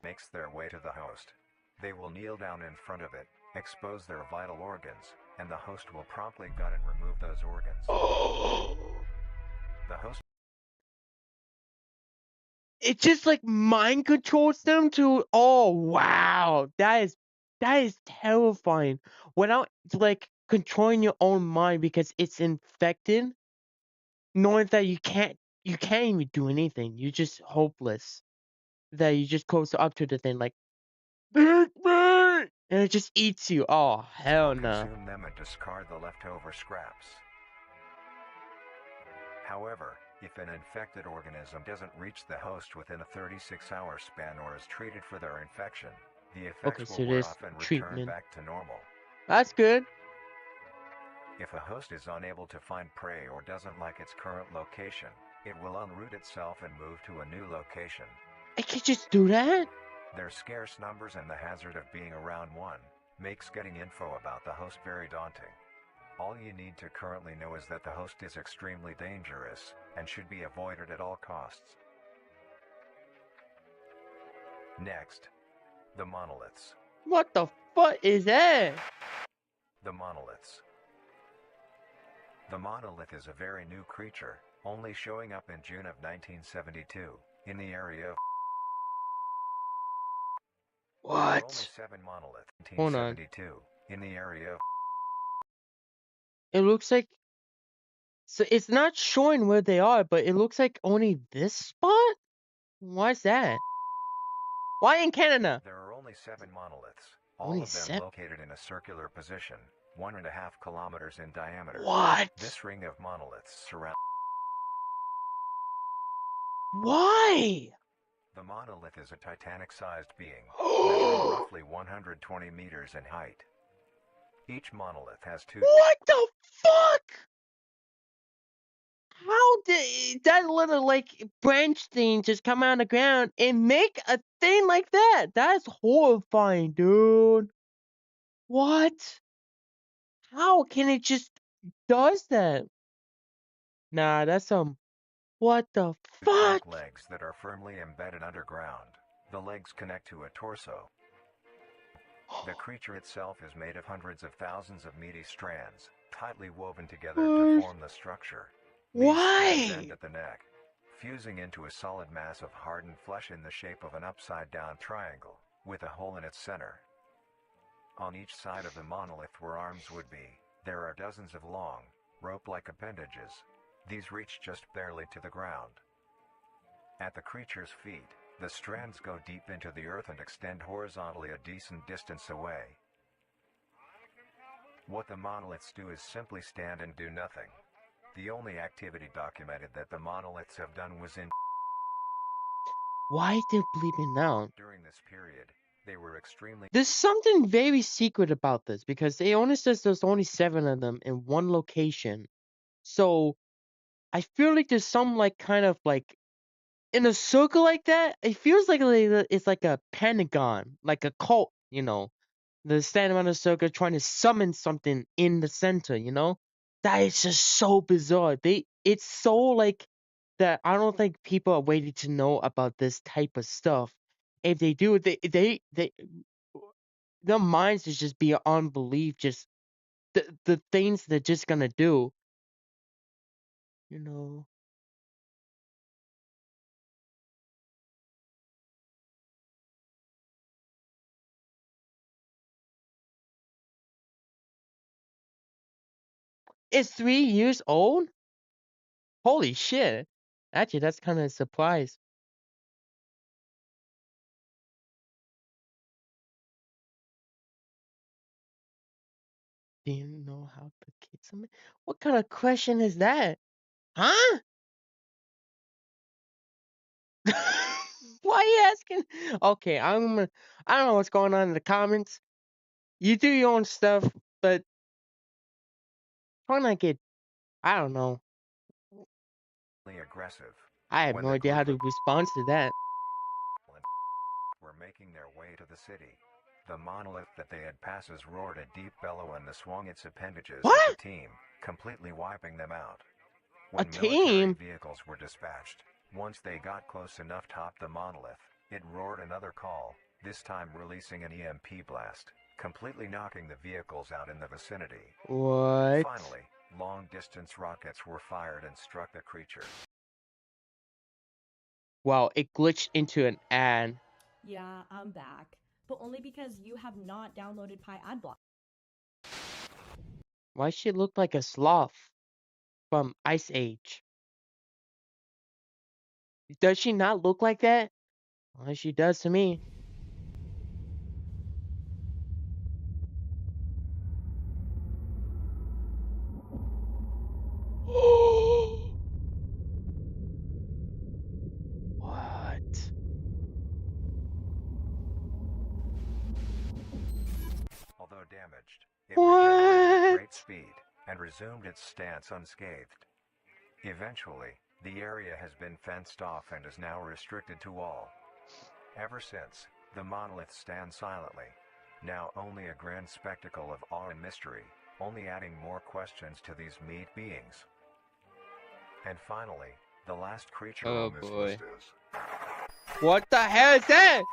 makes their way to the host, they will kneel down in front of it, expose their vital organs, and the host will promptly gut and remove those organs. The host... It just like mind controls them to, oh wow, that is terrifying. Without like controlling your own mind because it's infected, knowing that you can't even do anything. You're just hopeless. That you just close up to the thing like and it just eats you. Oh hell no. Consume them and discard the leftover scraps. However, if an infected organism doesn't reach the host within a 36-hour span or is treated for their infection, the effects will wear off and return back to normal. That's good. If a host is unable to find prey or doesn't like its current location, it will unroot itself and move to a new location. It can just do that? Their scarce numbers and the hazard of being around one makes getting info about the host very daunting. All you need to currently know is that the host is extremely dangerous and should be avoided at all costs. Next, the monoliths. What the fuck is that? The monoliths. The monolith is a very new creature, only showing up in June of 1972, in the area of... What? There are only 7 monoliths in 1972, in the area of... It looks like... So it's not showing where they are, but it looks like only this spot? Why is that? Why in Canada? There are only 7 monoliths, all of them located in a circular position, 1.5 kilometers in diameter. What? This ring of monoliths surrounds... Why? The monolith is a Titanic-sized being, measuring roughly 120 meters in height. Each monolith has 2... What the fuck? How did that little like branch thing just come out of the ground and make a thing like that? That's horrifying, dude. What? How can it just does that? Nah, that's some... What the fuck? legs that are firmly embedded underground. The legs connect to a torso. The creature itself is made of hundreds of thousands of meaty strands, tightly woven together to form the structure. These strands end at the neck, fusing into a solid mass of hardened flesh in the shape of an upside-down triangle, with a hole in its center. On each side of the monolith where arms would be, there are dozens of long, rope-like appendages. These reach just barely to the ground. At the creature's feet, the strands go deep into the earth and extend horizontally a decent distance away. What the monoliths do is simply stand and do nothing. The only activity documented that the monoliths have done was in... Why they're bleeping out? During this period, they were extremely... There's something very secret about this because they only says there's only 7 of them in one location. So I feel like there's some like kind of like in a circle like that. It feels like it's like a pentagon, like a cult, you know. They're standing around a circle trying to summon something in the center, you know. That is just so bizarre. It's so like that. I don't think people are waiting to know about this type of stuff. If they do, their minds is just beyond belief. Just the things they're just gonna do, you know. It's 3 years old? Holy shit. Actually, that's kind of a surprise. Do you know how to kiss somebody? What kind of question is that? Huh? Why are you asking? Okay, I don't know what's going on in the comments. You do your own stuff, but try not get, I don't know. Aggressive. I have When no the idea how group to of respond to that. were making their way to the city, the monolith that they had passes roared a deep bellow and swung its appendages at the What? team, completely wiping them out. A When military team? vehicles were dispatched, once they got close enough to top the monolith, it roared another call, this time releasing an EMP blast, completely knocking the vehicles out in the vicinity. What? Finally, long-distance rockets were fired and struck the creature. Wow, it glitched into an ad. Yeah, I'm back. But only because you have not downloaded Pi Adblock. Why she look like a sloth from Ice Age? Does she not look like that? Well, she does to me. What? Although damaged, it regenerated at great What? speed and resumed its stance unscathed. Eventually, the area has been fenced off and is now restricted to all. Ever since, the monolith stands silently, now only a grand spectacle of awe and mystery, only adding more questions to these meat beings. And finally, the last creature Oh on this boy. list is... What the hell is that?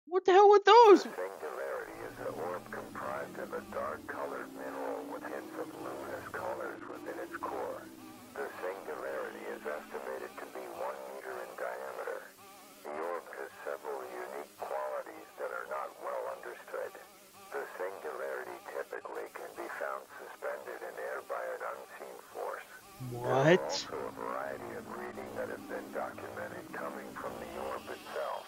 What the hell were those? Singularity is an orb comprised of a dark-colored mineral with hints of luminous colors within its core. The singularity is estimated to be 1 meter in diameter. The orb has several unique qualities that are not well understood. The singularity typically can be found suspended in air by an unseen force. What? There are also a variety of reading that have been documented coming from the orb itself.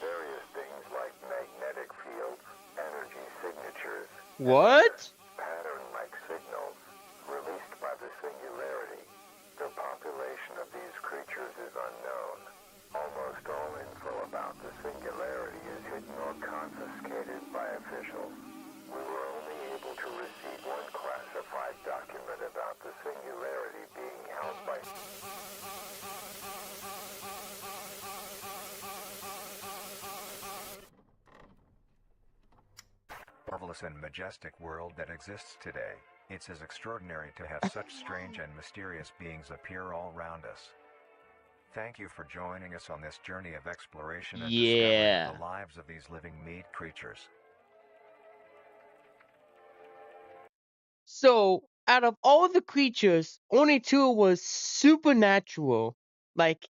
Various things like magnetic fields, energy signatures, What? pattern-like signals released by the singularity. The population of these creatures is unknown. Almost all info about the singularity is hidden or confiscated by officials. We were only able to receive one classified document about the singularity being held by... marvelous and majestic world that exists today. It's as extraordinary to have such strange and mysterious beings appear all around us. Thank you for joining us on this journey of exploration and discovery of the lives of these living meat creatures. So, out of all the creatures, only 2 was supernatural. Like,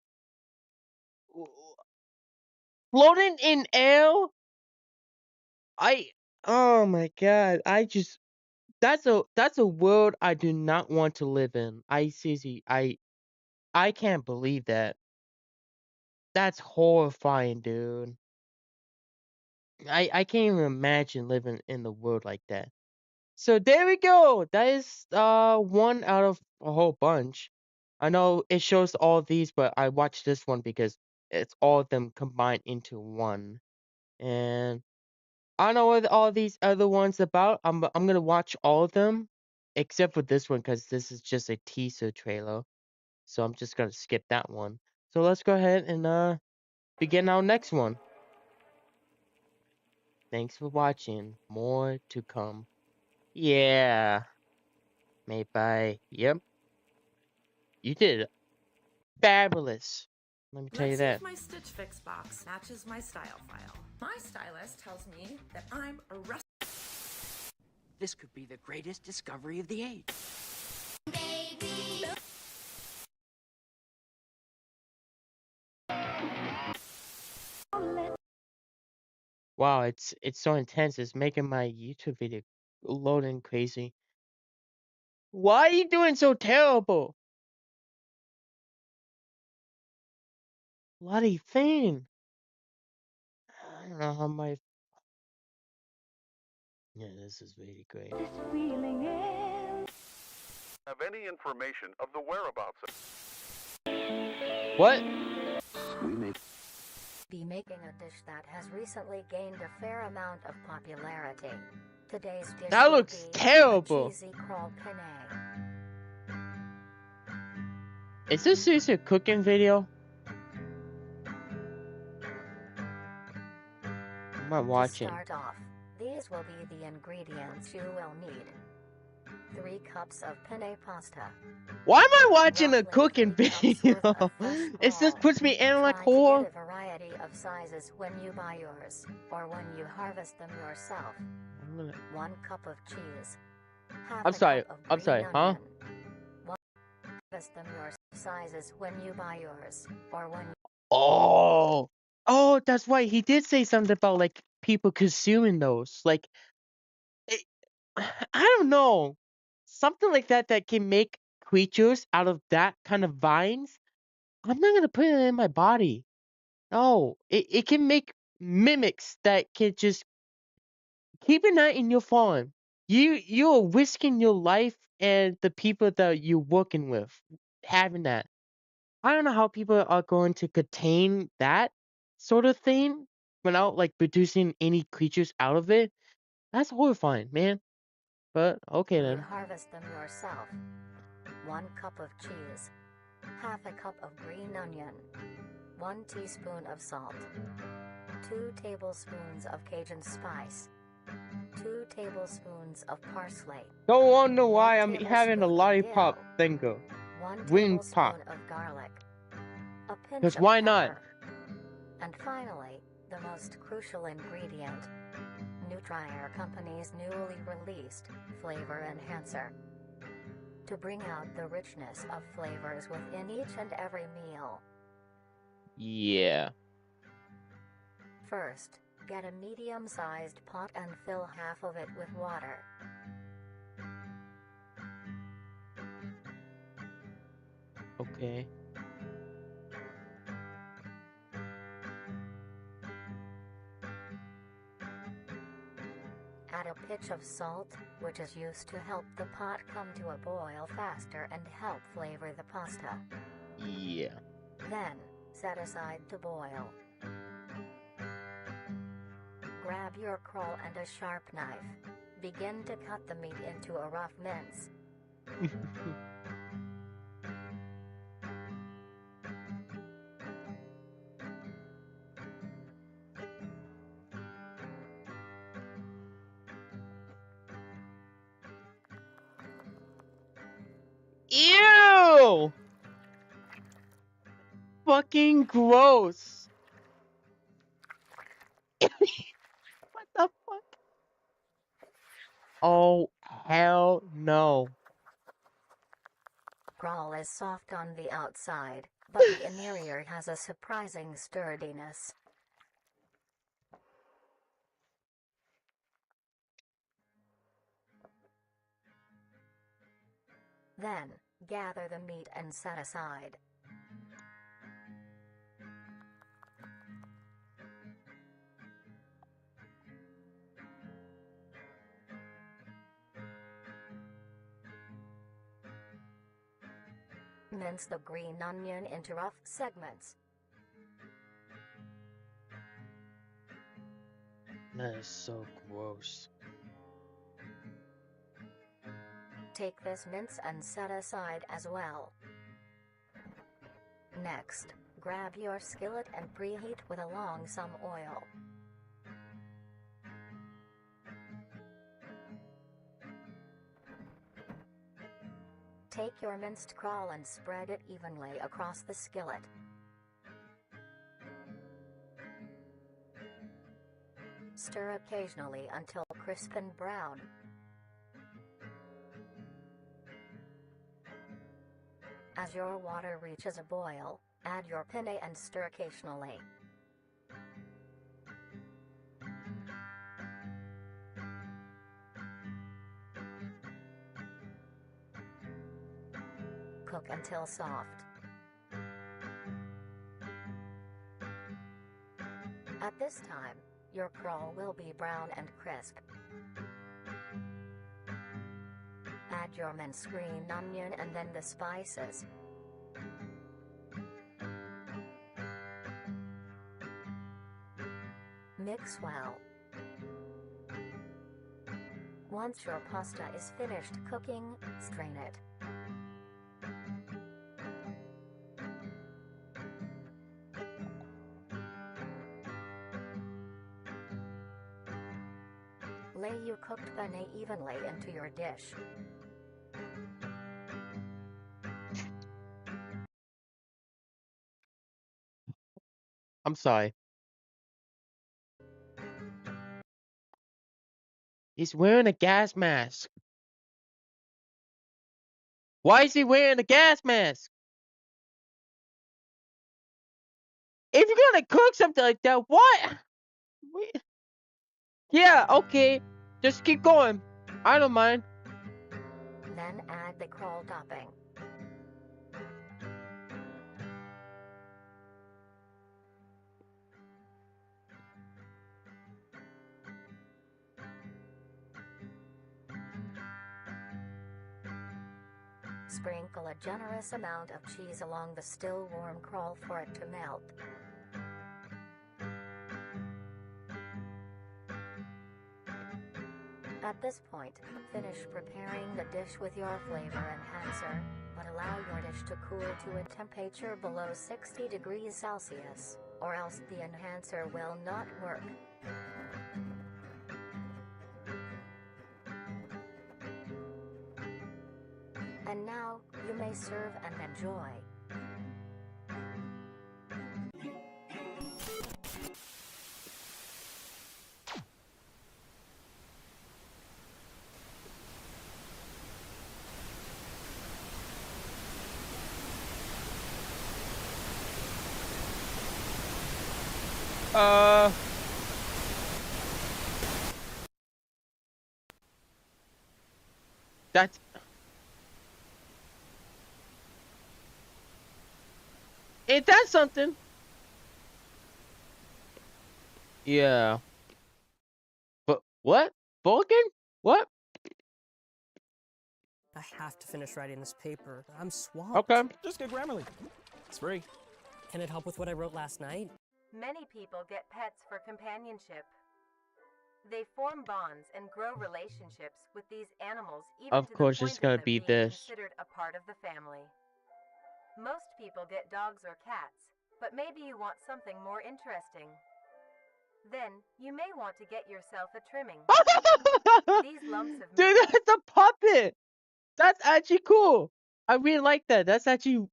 floating in air. Oh my god, that's a world I do not want to live in. I seriously, I can't believe that. That's horrifying, dude. I can't even imagine living in the world like that. So there we go. That is one out of a whole bunch. I know it shows all these, but I watched this one because it's all of them combined into one. And I don't know what all these other ones about. I'm gonna watch all of them, except for this one because this is just a teaser trailer. So I'm just gonna skip that one. So let's go ahead and begin our next one. Thanks for watching. More to come. Yeah. Made by, yep. You did fabulous. Let me tell you Let's see that. if my Stitch Fix box matches my style file. My stylist tells me that I'm a This could be the greatest discovery of the age. Wow, it's so intense. It's making my YouTube video loading crazy. Why are you doing so terrible? Bloody thing. I don't know how my... Yeah, this is really great. Have any information of the whereabouts of... What? Be making a dish that has recently gained a fair amount of popularity. Today's dish That will looks be terrible. a cheesy crawl penne. Is this seriously a cooking video? I'm not watching. To start off, these will be the ingredients you will need. 3 cups of penne pasta. Why am I watching a Roughly cooking 3 cups worth video? of fresh It just crawl. puts me in like Try to horror. get a variety of sizes when you buy yours, or when you harvest them yourself. 1 cup of cheese. Half I'm a sorry. cup of I'm green sorry, huh? onion. Harvest them your sizes when you buy yours, or when Oh. Oh, that's right. He did say something about like people consuming those. Like, it, I don't know. Something like that that can make creatures out of that kind of vines. I'm not gonna put it in my body. No, it can make mimics that can just keeping that in your farm. You're risking your life and the people that you're working with having that. I don't know how people are going to contain that sort of thing without like producing any creatures out of it. That's horrifying, man. But okay you then. harvest them yourself. 1 cup of cheese. Half a cup of green onion. 1 teaspoon of salt. 2 tablespoons of Cajun spice. 2 tablespoons of parsley. Don't wonder why 1 I'm having a tablespoon of lollipop dill. thingo. 1 Wing pop. tablespoon of garlic. A pinch Because of why pepper. not? And finally, the most crucial ingredient. Nutrier Company's newly released Flavor Enhancer. To bring out the richness of flavors within each and every meal. Yeah. First, get a medium-sized pot and fill half of it with water. Okay. Add a pinch of salt, which is used to help the pot come to a boil faster and help flavor the pasta. Yeah. Then, set aside to boil. Grab your crawl and a sharp knife. Begin to cut the meat into a rough mince. Ew! Fucking gross. What the fuck? Oh, hell no. Crawl is soft on the outside, but the interior has a surprising sturdiness. Then, gather the meat and set aside. Mince the green onion into rough segments. That is so gross. Take this mince and set aside as well. Next, grab your skillet and preheat with along some oil. Take your minced crawl and spread it evenly across the skillet. Stir occasionally until crisp and brown. As your water reaches a boil, add your penne and stir occasionally. Cook until soft. At this time, your crawl will be brown and crisp. Add your minced green onion and then the spices. Mix well. Once your pasta is finished cooking, strain it. Lay your cooked penne evenly into your dish. I'm sorry. He's wearing a gas mask. Why is he wearing a gas mask? If you're gonna cook something like that, what? Yeah, okay. Just keep going. I don't mind. Then add the crawl topping. Sprinkle a generous amount of cheese along the still warm crawl for it to melt. At this point, finish preparing the dish with your flavor enhancer, but allow your dish to cool to a temperature below 60 degrees Celsius, or else the enhancer will not work. And now, you may serve and enjoy. That's... Ain't that something? Yeah. But what? Vulcan? What? I have to finish writing this paper. I'm swamped. Okay. Just get Grammarly. It's free. Can it help with what I wrote last night? Many people get pets for companionship. They form bonds and grow relationships with these animals, even Of to the course, point it's of gonna them be being this. considered a part of the family. Most people get dogs or cats, but maybe you want something more interesting. Then, you may want to get yourself a trimming. These lumps of meat... Dude, that's a puppet! That's actually cool. I really like that. That's actually...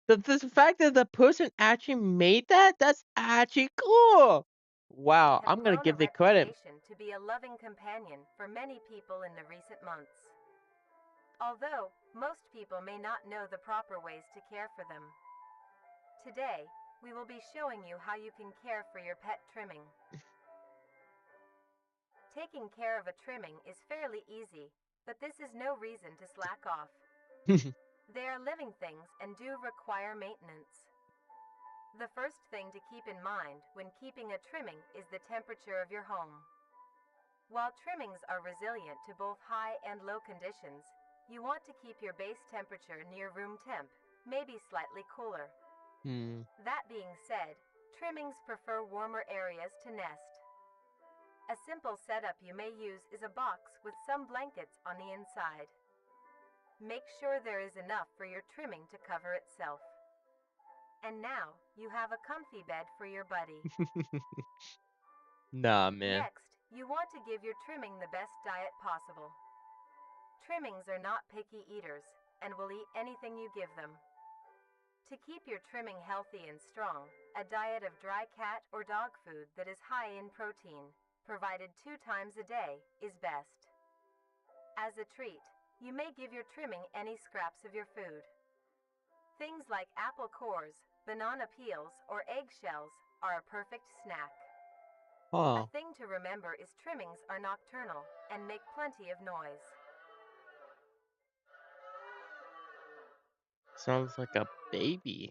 The fact that the person actually made that, that's actually cool. Wow, I'm gonna give the credit. To be a loving companion for many people in the recent months. Although, most people may not know the proper ways to care for them. Today, we will be showing you how you can care for your pet trimming. Taking care of a trimming is fairly easy, but this is no reason to slack off. They are living things and do require maintenance. The first thing to keep in mind when keeping a trimming is the temperature of your home. While trimmings are resilient to both high and low conditions, you want to keep your base temperature near room temp, maybe slightly cooler. That being said, trimmings prefer warmer areas to nest. A simple setup you may use is a box with some blankets on the inside. Make sure there is enough for your trimming to cover itself. And now, you have a comfy bed for your buddy. Nah, man. Next, you want to give your trimming the best diet possible. Trimmings are not picky eaters, and will eat anything you give them. To keep your trimming healthy and strong, a diet of dry cat or dog food that is high in protein, provided 2 times a day, is best. As a treat, you may give your trimming any scraps of your food. Things like apple cores, banana peels, or eggshells are a perfect snack. A thing to remember is trimmings are nocturnal and make plenty of noise. Sounds like a baby.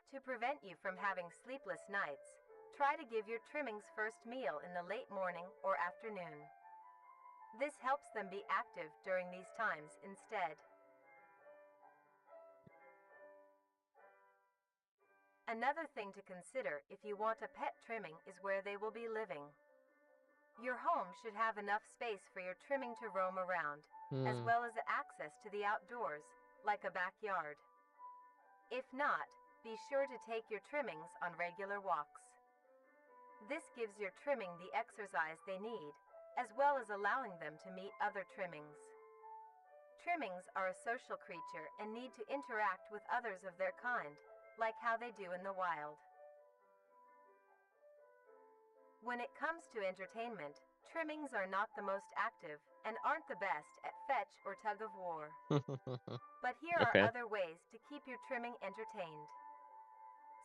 To prevent you from having sleepless nights, try to give your trimmings first meal in the late morning or afternoon. This helps them be active during these times instead. Another thing to consider if you want a pet trimming is where they will be living. Your home should have enough space for your trimming to roam around, as well as access to the outdoors, like a backyard. If not, be sure to take your trimmings on regular walks. This gives your trimming the exercise they need, as well as allowing them to meet other trimmings. Trimmings are a social creature and need to interact with others of their kind, like how they do in the wild. When it comes to entertainment, trimmings are not the most active and aren't the best at fetch or tug of war. But here are other ways to keep your trimming entertained.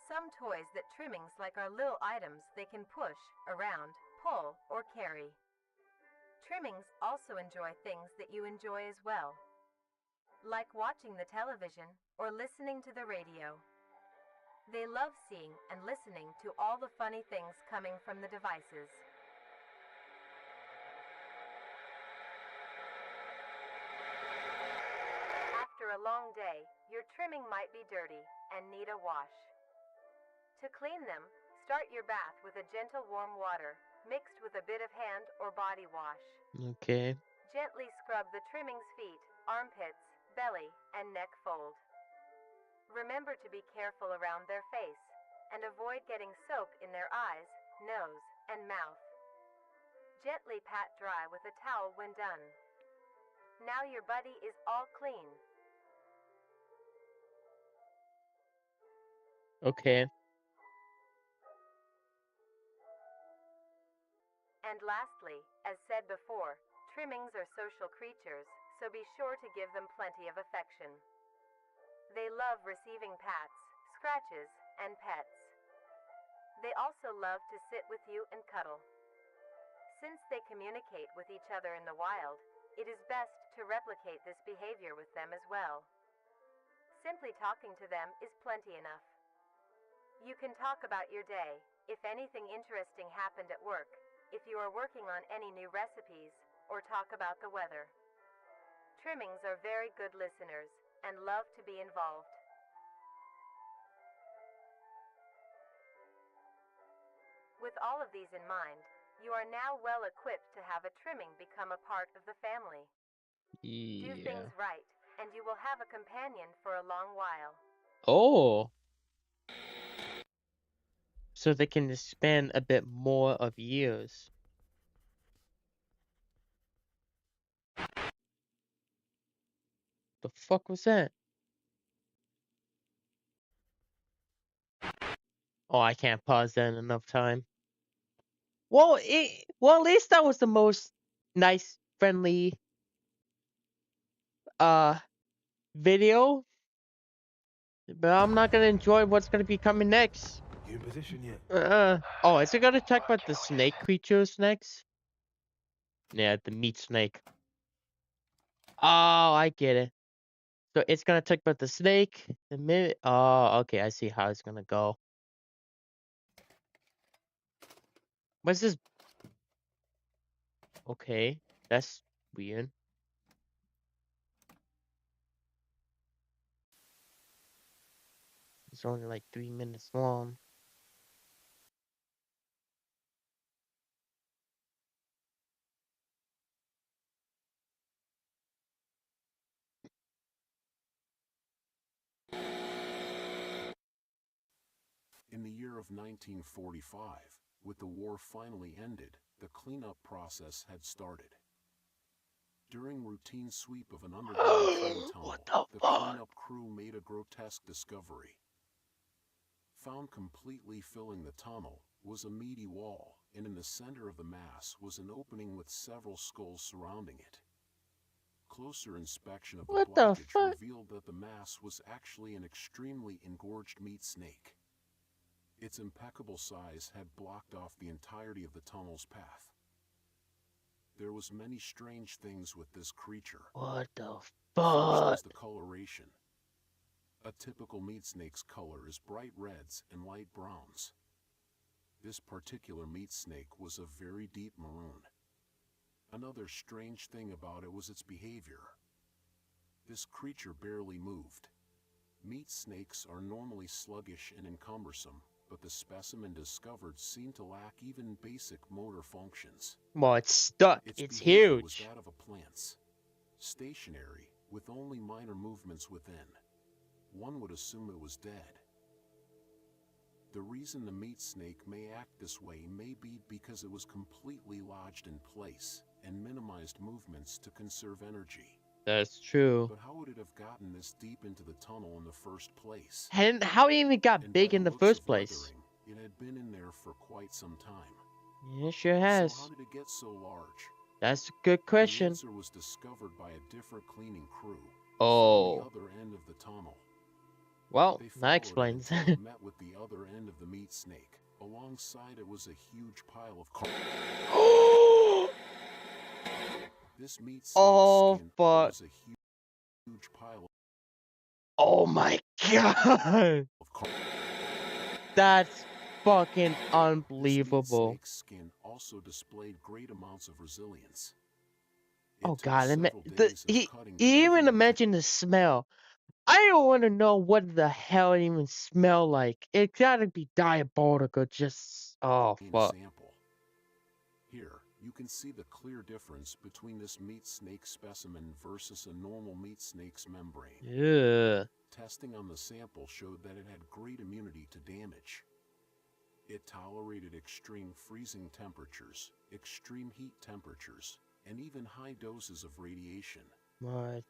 Some toys that trimmings like are little items they can push, around, pull, or carry. Trimmings also enjoy things that you enjoy as well, like watching the television or listening to the radio. They love seeing and listening to all the funny things coming from the devices. After a long day, your trimming might be dirty and need a wash. To clean them, start your bath with a gentle warm water, mixed with a bit of hand or body wash. Okay. Gently scrub the trimming's feet, armpits, belly, and neck fold. Remember to be careful around their face, and avoid getting soap in their eyes, nose, and mouth. Gently pat dry with a towel when done. Now your buddy is all clean. Okay. And lastly, as said before, trimmings are social creatures, so be sure to give them plenty of affection. They love receiving pats, scratches, and pets. They also love to sit with you and cuddle. Since they communicate with each other in the wild, it is best to replicate this behavior with them as well. Simply talking to them is plenty enough. You can talk about your day, if anything interesting happened at work, if you are working on any new recipes, or talk about the weather. Trimmings are very good listeners and love to be involved. With all of these in mind, you are now well equipped to have a trimming become a part of the family. Do things right, and you will have a companion for a long while. Oh. So they can spend a bit more of years. The fuck was that? Oh, I can't pause that in enough time. Well, at least that was the most nice, friendly video. But I'm not gonna enjoy what's gonna be coming next. You in position yet? Oh, is it gonna talk about the snake creatures next? Yeah, the meat snake. Oh, I get it. So it's gonna talk about the snake. The minute. Oh, okay, I see how it's gonna go. What's this? Okay, that's weird. It's only like 3 minutes long. In the year of 1945, with the war finally ended, the cleanup process had started. During routine sweep of an underground train tunnel, the cleanup crew made a grotesque discovery. Found completely filling the tunnel was a meaty wall, and in the center of the mass was an opening with several skulls surrounding it. Closer inspection of the blockage revealed that the mass was actually an extremely engorged meat snake. Its impeccable size had blocked off the entirety of the tunnel's path. There was many strange things with this creature. What the First fuck? was the coloration. A typical meat snake's color is bright reds and light browns. This particular meat snake was a very deep maroon. Another strange thing about it was its behavior. This creature barely moved. Meat snakes are normally sluggish and encumbersome, but the specimen discovered seemed to lack even basic motor functions. Well, it's stuck. It's behavior was huge. that of a plant's. Stationary, with only minor movements within. One would assume it was dead. The reason the meat snake may act this way may be because it was completely lodged in place and minimized movements to conserve energy. That's true. But how would it have gotten this deep into the tunnel in the first place? And how it even got big in the first place? It had been in there for quite some time. Yeah, it sure has. So how did it get so large? That's a good question. The answer was discovered by a different cleaning crew Oh. from the other end of the tunnel. Well, that explains. It met with the other end of the meat snake. Alongside it was a huge pile of carne. This meat snake skin was a huge pile. Oh my god! That's fucking unbelievable. This meat snake's skin also displayed great amounts of resilience. Oh god, he even mentioned the smell. I don't want to know what the hell it even smell like. It gotta be diabolical. Just oh fuck. Here, you can see the clear difference between this meat snake specimen versus a normal meat snake's membrane. Yeah. Testing on the sample showed that it had great immunity to damage. It tolerated extreme freezing temperatures, extreme heat temperatures, and even high doses of radiation. What?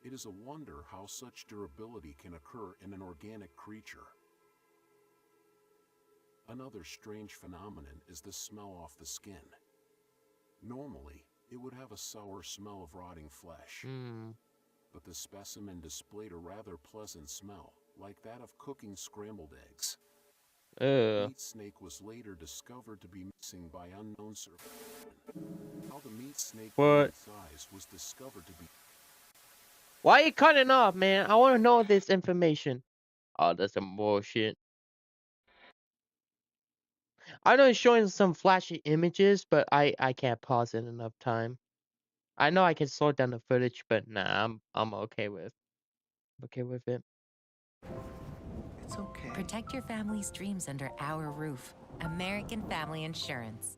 It is a wonder how such durability can occur in an organic creature. Another strange phenomenon is the smell off the skin. Normally, it would have a sour smell of rotting flesh. But the specimen displayed a rather pleasant smell, like that of cooking scrambled eggs. The meat snake was later discovered to be missing by unknown survivors. How the meat snake size was discovered to be... Why are you cutting off, man? I want to know this information. Oh, that's some bullshit. I know it's showing some flashy images, but I can't pause it enough time. I know I can slow down the footage, but nah, I'm okay with it. It's okay. Protect your family's dreams under our roof. American Family Insurance.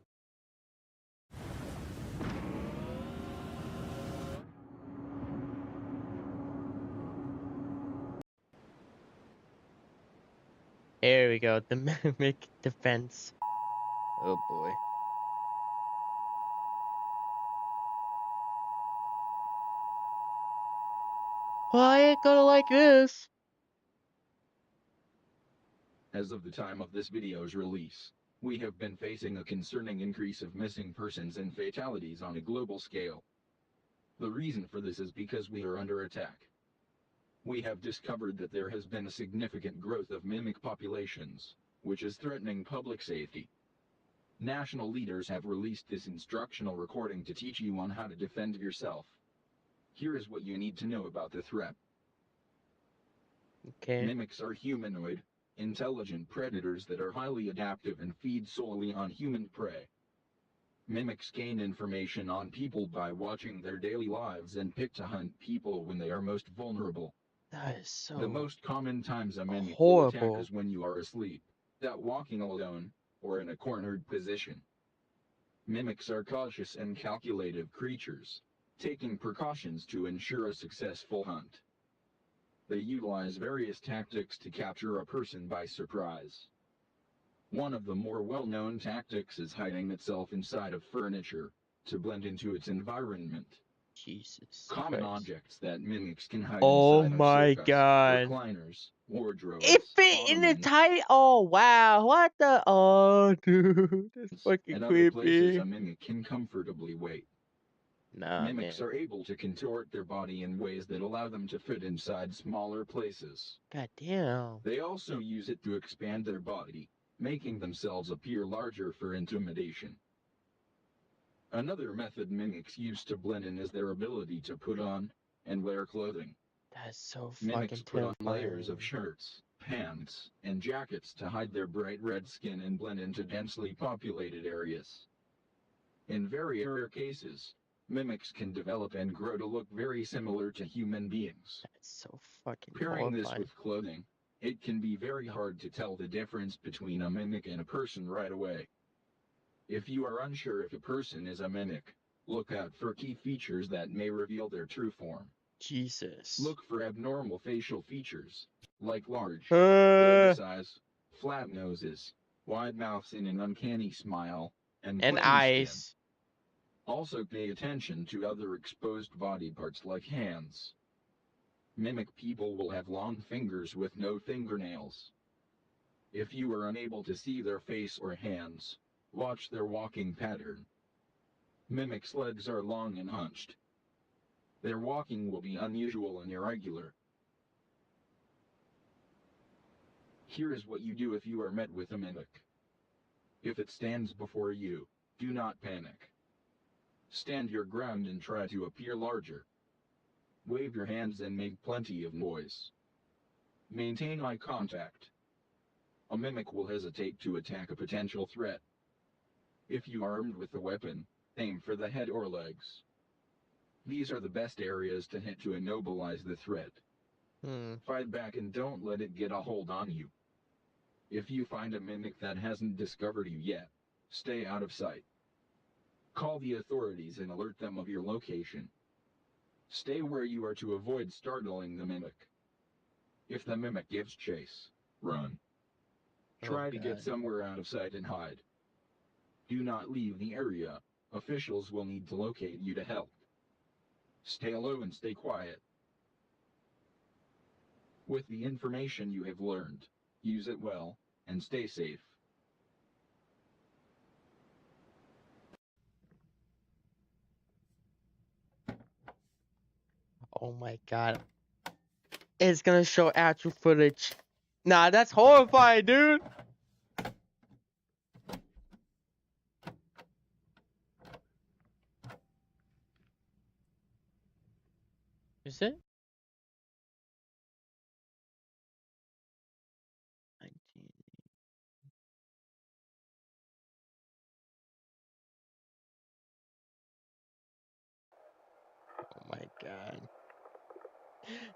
Here we go, the mimic defense. Oh boy. Well, I ain't gonna like this. As of the time of this video's release, we have been facing a concerning increase of missing persons and fatalities on a global scale. The reason for this is because we are under attack. We have discovered that there has been a significant growth of mimic populations, which is threatening public safety. National leaders have released this instructional recording to teach you on how to defend yourself. Here is what you need to know about the threat. Okay. Mimics are humanoid, intelligent predators that are highly adaptive and feed solely on human prey. Mimics gain information on people by watching their daily lives and pick to hunt people when they are most vulnerable. That is so The most common times a mimic will horrible. attack is when you are asleep, that walking alone, or in a cornered position. Mimics are cautious and calculative creatures, taking precautions to ensure a successful hunt. They utilize various tactics to capture a person by surprise. One of the more well-known tactics is hiding itself inside of furniture, to blend into its environment. Jesus Common Christ. objects that mimics can hide Oh inside my are sofas, god. recliners, wardrobes, It fit in the title. Oh wow. What the? Oh dude. That's fucking and other places creepy. a mimic can comfortably wait. Nah, Mimics man. are able to contort their body in ways that allow them to fit inside smaller places. God damn. They also use it to expand their body, making themselves appear larger for intimidation. Another method mimics use to blend in is their ability to put on and wear clothing. That's so Mimics fucking put on layers terrifying. of shirts, pants, and jackets to hide their bright red skin and blend into densely populated areas. In very rare cases, mimics can develop and grow to look very similar to human beings. That's so fucking Pairing this horrifying. with clothing, it can be very hard to tell the difference between a mimic and a person right away. If you are unsure if a person is a mimic, look out for key features that may reveal their true form. Jesus. Look for abnormal facial features, like large, bulbous eyes, flat noses, wide mouths and an uncanny smile, and clammy skin. eyes. Also pay attention to other exposed body parts like hands. Mimic people will have long fingers with no fingernails. If you are unable to see their face or hands, watch their walking pattern. Mimics' legs are long and hunched. Their walking will be unusual and irregular. Here is what you do if you are met with a mimic. If it stands before you, do not panic. Stand your ground and try to appear larger. Wave your hands and make plenty of noise. Maintain eye contact. A mimic will hesitate to attack a potential threat. If you are armed with a weapon, aim for the head or legs. These are the best areas to hit to immobilize the threat. Fight back and don't let it get a hold on you. If you find a mimic that hasn't discovered you yet, stay out of sight. Call the authorities and alert them of your location. Stay where you are to avoid startling the mimic. If the mimic gives chase, run. Try to get somewhere out of sight and hide. Do not leave the area. Officials will need to locate you to help. Stay low and stay quiet. With the information you have learned, use it well, and stay safe. Oh my god. It's gonna show actual footage. Nah, that's horrifying, dude. Is it? 19. Oh my god.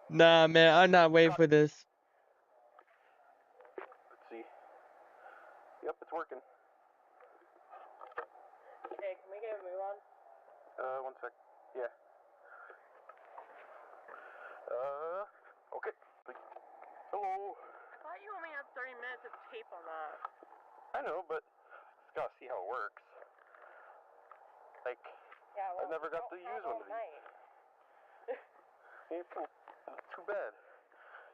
Nah, man, I'm not waiting for this. Let's see. Yep, it's working. Hey, can we get a move on? One sec. Yeah. Okay. Hello. I thought you only had 30 minutes of tape on that. I know, but just gotta see how it works. Like, Yeah, well, I never got to use one of these. It's too bad.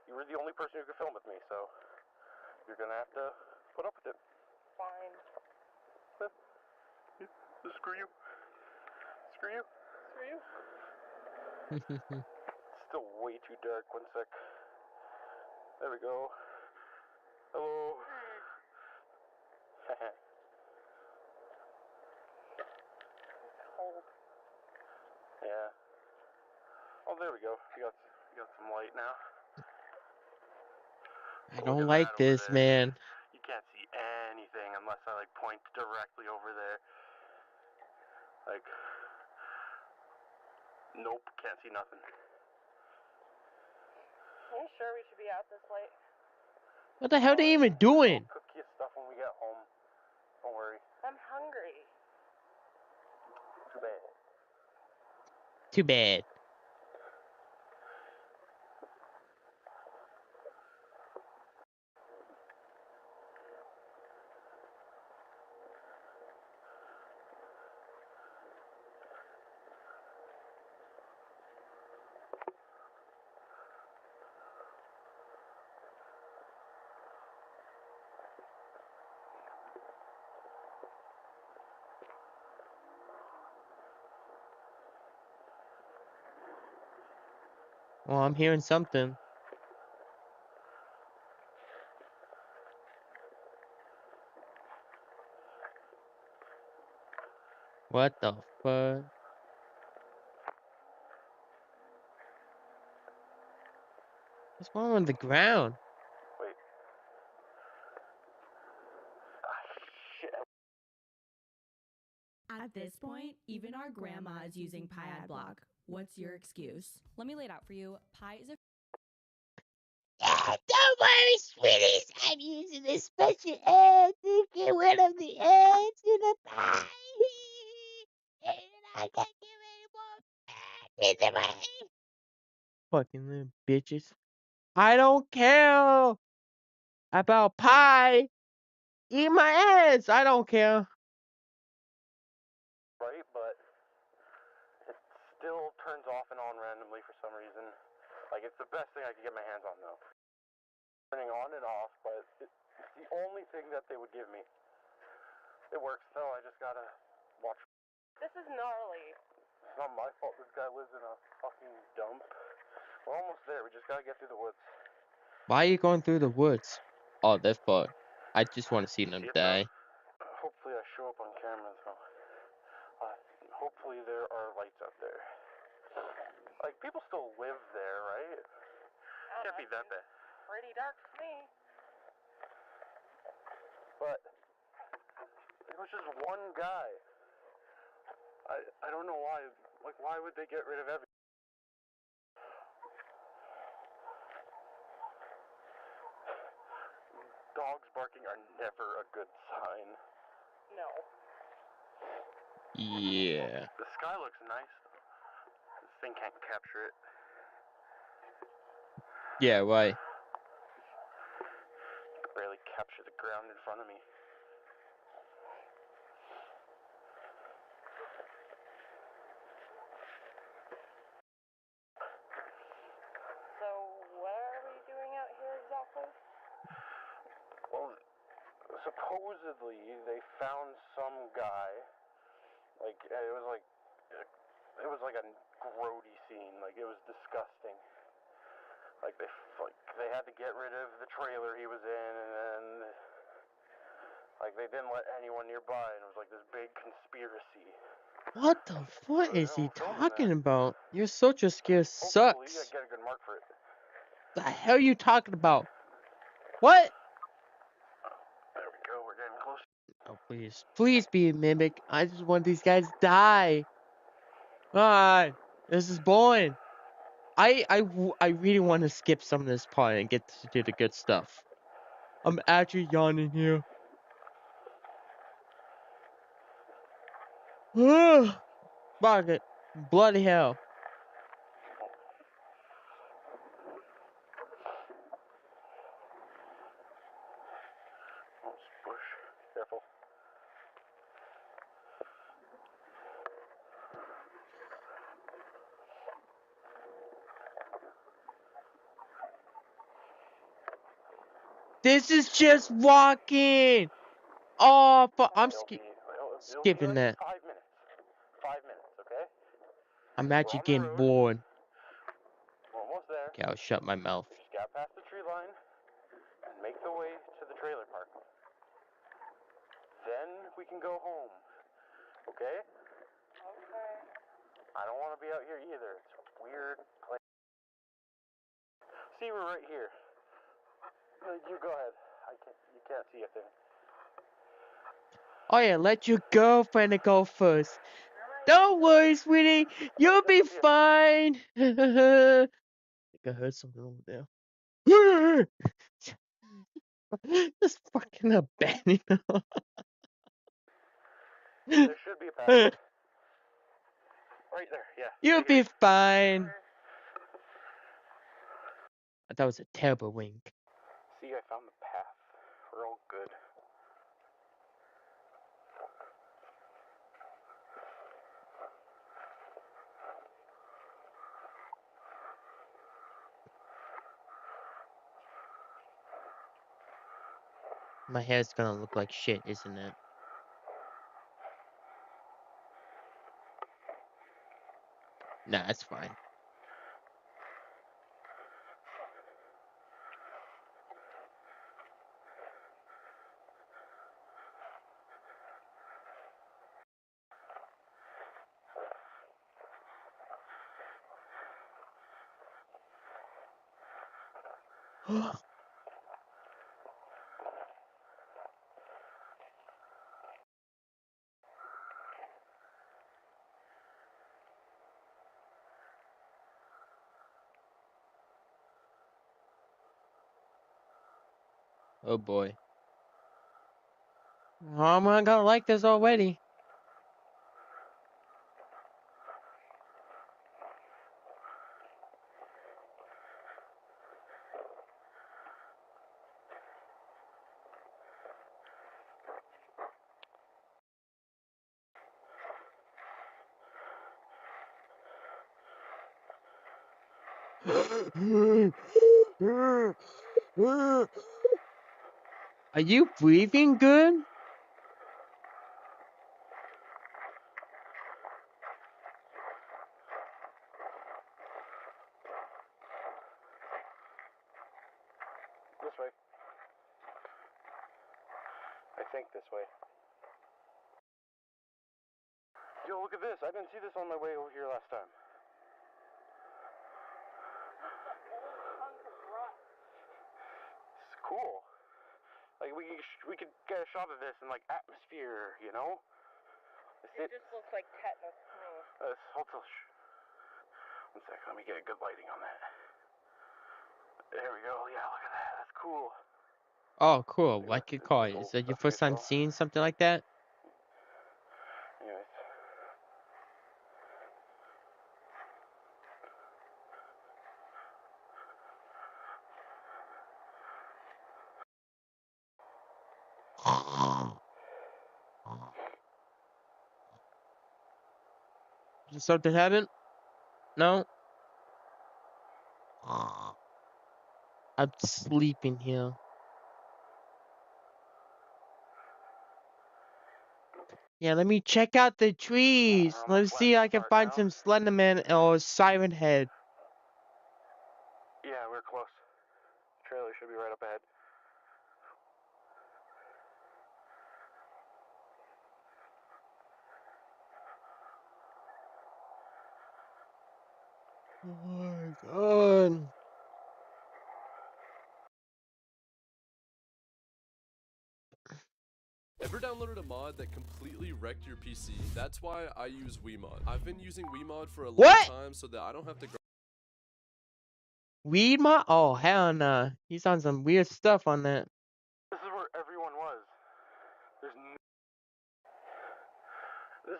You were the only person who could film with me, so you're gonna have to put up with it. Fine. Screw you. Screw you. Screw you. It's still way too dark. One sec. There we go. Hello. Cold. Yeah. Oh, there we go. You got some light now. I don't like this, man. You can't see anything unless I like point directly over there. Like, nope, can't see nothing. Are you sure we should be out this late? What the hell are they even doing? I'll cook you stuff when we get home. Don't worry. I'm hungry. Too bad. Too bad. Well, I'm hearing something. What the fuck? What's going on the ground? Wait. Shit. At this point, even our grandma is using Pi ad block. What's your excuse? Let me lay it out for you. Pi is a Don't worry, sweeties. I'm using this special ad to get rid of the ads in the pie. And I can't give any more ads in my fucking little bitches. I don't care about pie. Eat my ass. I don't care. Right, but it still turns off and on randomly for some reason. Like, it's the best thing I could get my hands on, though. Turning on and off, but it's the only thing that they would give me. It works, though. I just gotta watch. This is gnarly. It's not my fault this guy lives in a fucking dump. We're almost there. We just gotta get through the woods. Why are you going through the woods? Oh, that's fun. I just want to see them die. Hopefully I show up on camera, though. Hopefully there are lights out there. Like, people still live there, right? Can't be that bad. Pretty dark for me. But it was just one guy. I don't know why. Like, why would they get rid of everything? Dogs barking are never a good sign. No. Yeah. The sky looks nice. This thing can't capture it. Yeah, right. Barely capture the ground in front of me. So, what are we doing out here exactly? Well, supposedly they found some guy. Like, it was like a grody scene. Like, it was disgusting. Like they had to get rid of the trailer he was in, and then like they didn't let anyone nearby, and it was like this big conspiracy. What the fuck is he talking about? Your social skills Hopefully, I sucks. get a good mark for it. The hell are you talking about? What? There we go. We're getting close. Oh, please. Please be a mimic. I just want these guys to die. God, this is boring. I really want to skip some of this part and get to the good stuff. I'm actually yawning here. Fuck it. Bloody hell. Oh, bush. Careful. This is just walking. Oh, I'm skipping like that. 5 minutes. 5 minutes, okay? I'm actually getting bored. We're almost there. Okay, I'll shut my mouth. Just get past the tree line and make the way to the trailer park. Then we can go home. Okay? Okay. I don't want to be out here either. It's a weird place. See, we're right here. You go ahead. You can't see a thing. Oh yeah, let your girlfriend go first. Don't worry, sweetie. You'll be fine. I think I heard something over there. Just fucking abandoning. There should be a path. Right there, yeah. You'll be fine. That was a terrible wink. See, I found the path. We're all good. My hair's gonna look like shit, isn't it? Nah, it's fine. Oh boy. I'm not gonna like this already. Are you breathing good? This way. I think this way. Yo, look at this. I didn't see this on my way over here last time. It's cool. Like we could get a shot of this in like atmosphere, you know? It just looks like tetanus to me. Hold on. One sec. Let me get a good lighting on that. There we go. Yeah, look at that. That's cool. Oh, cool. Like your car. Is that your first time seeing something like that? Anyways. Did something happen? No? I'm sleeping here. Yeah, let me check out the trees. Let's see if I can find some Slenderman or Siren Head. Yeah, we're close. Trailer should be right up ahead. Oh my god. Ever downloaded a mod that completely wrecked your PC? That's why I use WeMod. I've been using WeMod for a long time so that I don't have to Weed mod? Oh, hell nah. He's on some weird stuff on that. This is where everyone was. This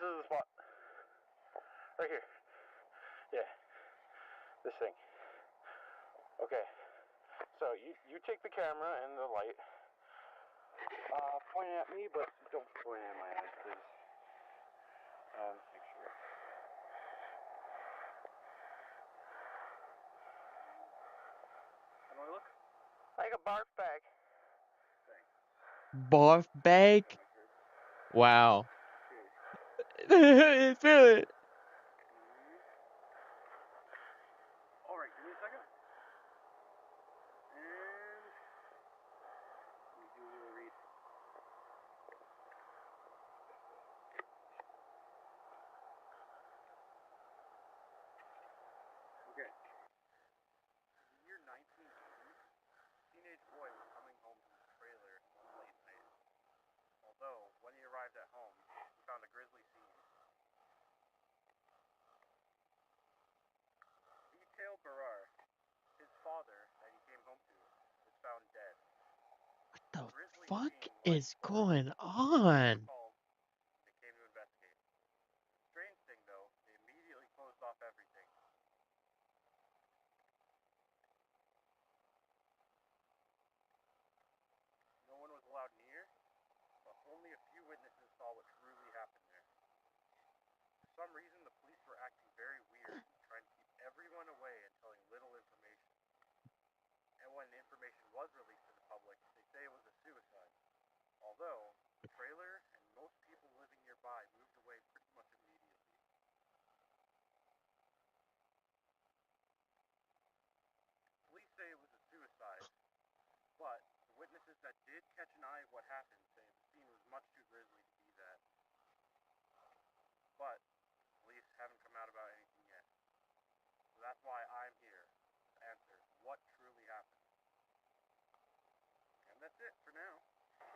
is the spot. Right here. Yeah. This thing. Okay. So you take the camera and the light. Point it at me, but don't point it at my eyes, please. Make sure. How do I look? Like a barf bag. Barf bag? Wow. Feel it. Alright, give me a second. And let me do a little read. Okay. The year 1980, teenage boy was coming home from his trailer one late night. Although, when he arrived at home, he found a grisly scene. Detail Barar, his father that he came home to, was found dead. What the fuck is going on? They came to investigate. Strange thing though, they immediately closed off everything. No one was allowed near, but only a few witnesses saw what truly happened there. For some reason, the police were acting very weird, trying to keep everyone away and telling little information. And when the information was released to the public, they say it was a suicide. Although, the trailer and most people living nearby moved away pretty much immediately. Police say it was a suicide, but the witnesses that did catch an eye of what happened say the scene was much too grisly to be that. But police haven't come out about anything yet. So that's why I'm here to answer what truly happened. that's it for now.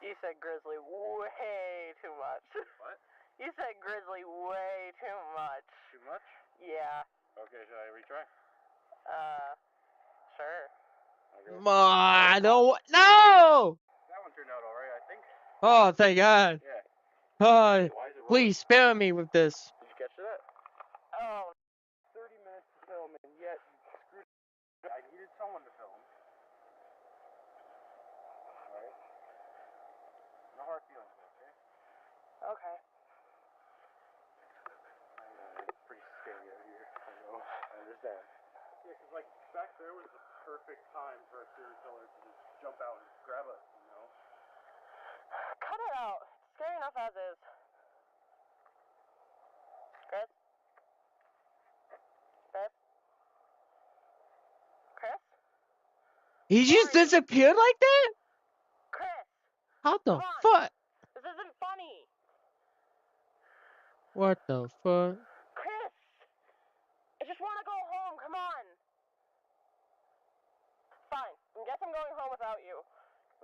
You said grizzly way too much. What? You said grizzly way too much. Too much? Yeah. Okay, should I retry? Sure. Okay. No! That one turned out alright, I think. Oh, thank God. Yeah. Oh, Why is it please spare me with this. Did you catch that? Oh. 30 minutes to film, and yet you screwed it. I needed someone to film. Alright? No hard feelings, okay? Okay. It's pretty scary out here. I know. I understand. Yeah, because, like, back there was the perfect time for a serial killer to just jump out and grab us, you know? Cut it out. It's scary enough as is. Chris? Chris? Chris? He just disappeared like that? Chris! How the fuck? This isn't funny! What the fuck? Chris! I just want to go home, come on! Fine, I guess I'm going home without you.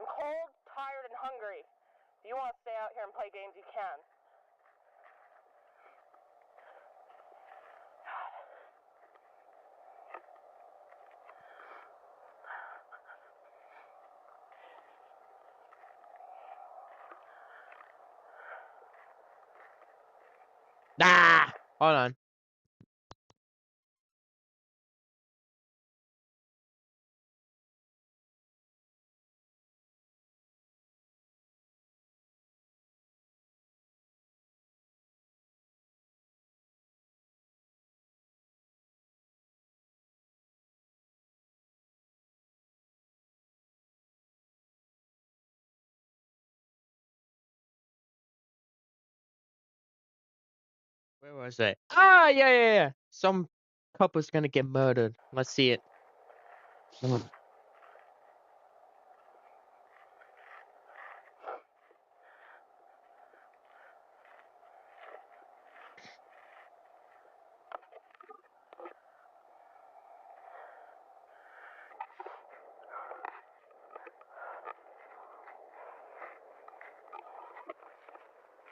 I'm cold, tired, and hungry. If you want to stay out here and play games, you can. Ah! Hold on. Where was I? Ah, yeah. Some couple's gonna get murdered. Let's see it.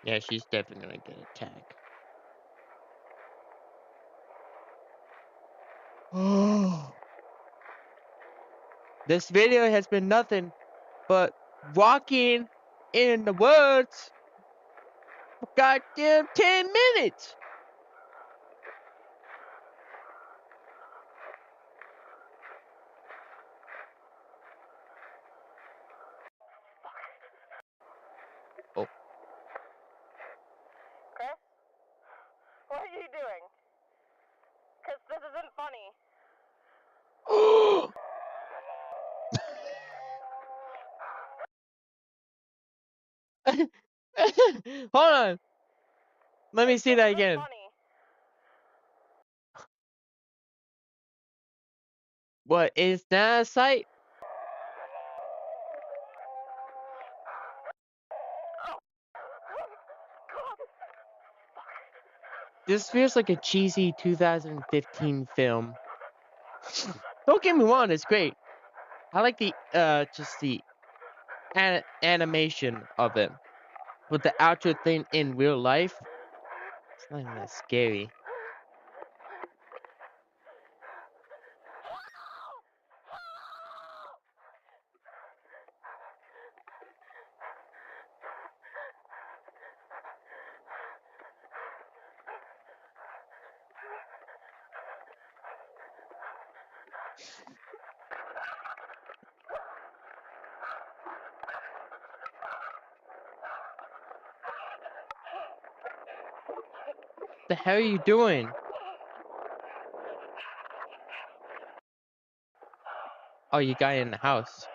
Yeah, she's definitely gonna get attacked. Oh. This video has been nothing but walking in the woods for goddamn 10 minutes. Oh. Chris? What are you doing? Chris, this isn't funny. Hold on. Let me see that again. Funny. What is that a sight? This feels like a cheesy 2015 film. Don't get me wrong, it's great. I like the just the animation of it. But the actual thing in real life, it's not even that scary. The hell are you doing? Oh, you got in the house.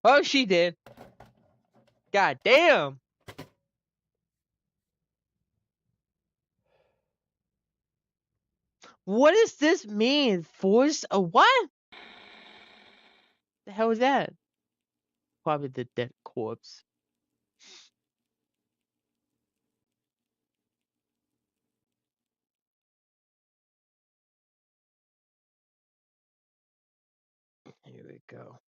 Oh, she did. God damn. What does this mean? Force a what? The hell is that? Probably the dead corpse. Here we go.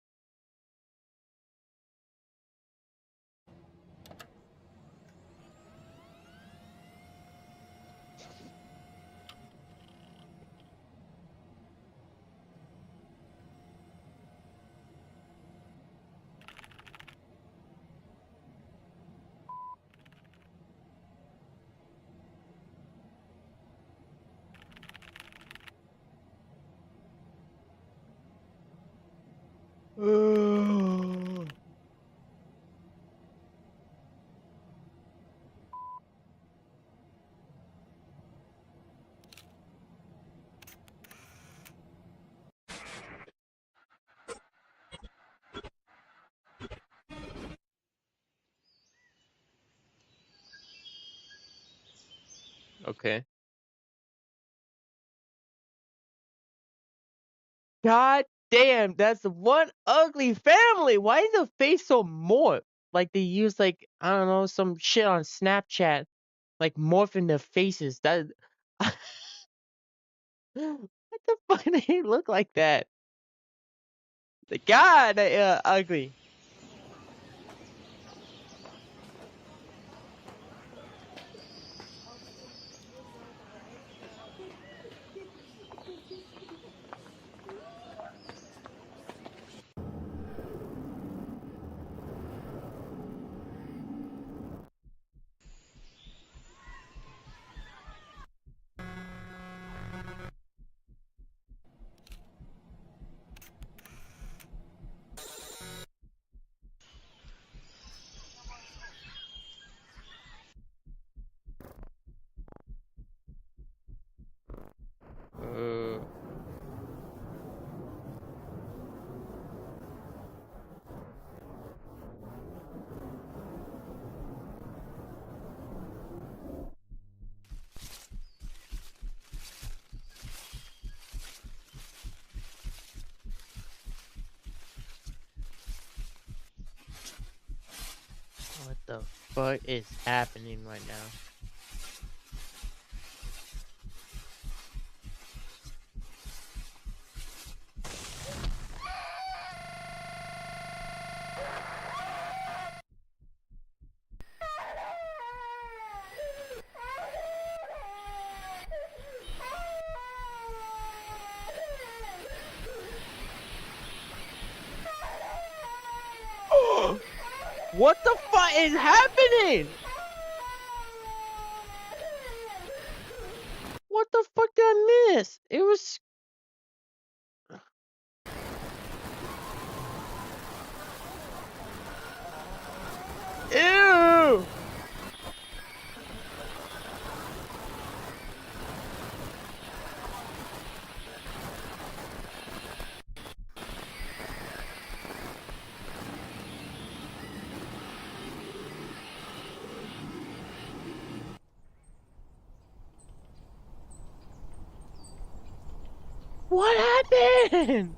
Okay. God damn, that's one ugly family. Why is the face so morphed? Like they use like I don't know some shit on Snapchat, like morphing their faces. That what the fuck do they look like that? The God, ugly. What the fuck is happening right now? What the fuck is happening? What the fuck did I miss? It was. Ew! What happened?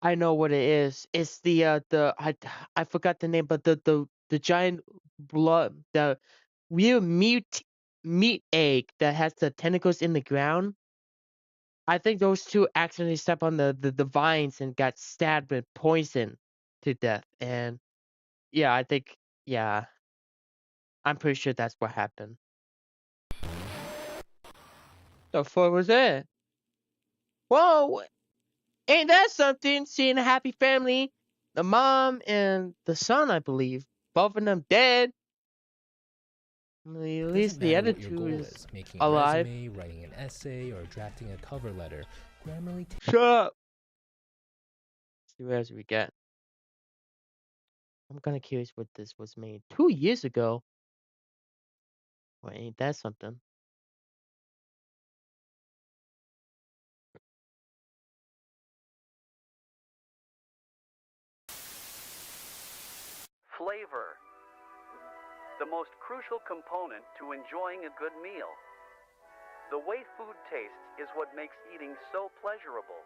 I know what it is. It's the I forgot the name, but the giant blood the weird meat egg that has the tentacles in the ground. I think those two accidentally stepped on the vines and got stabbed with poison to death. And yeah, I think yeah, I'm pretty sure that's what happened. The fuck was that? Whoa, ain't that something? Seeing a happy family, the mom and the son, I believe, both of them dead. At least the matter other what your two goal is is, making a alive. resume, writing an essay, or drafting a cover letter. Grammarly. Shut up. Let's see what else we got. I'm kind of curious what this was made 2 years ago. Well, ain't that something? Flavor. The most crucial component to enjoying a good meal. The way food tastes is what makes eating so pleasurable.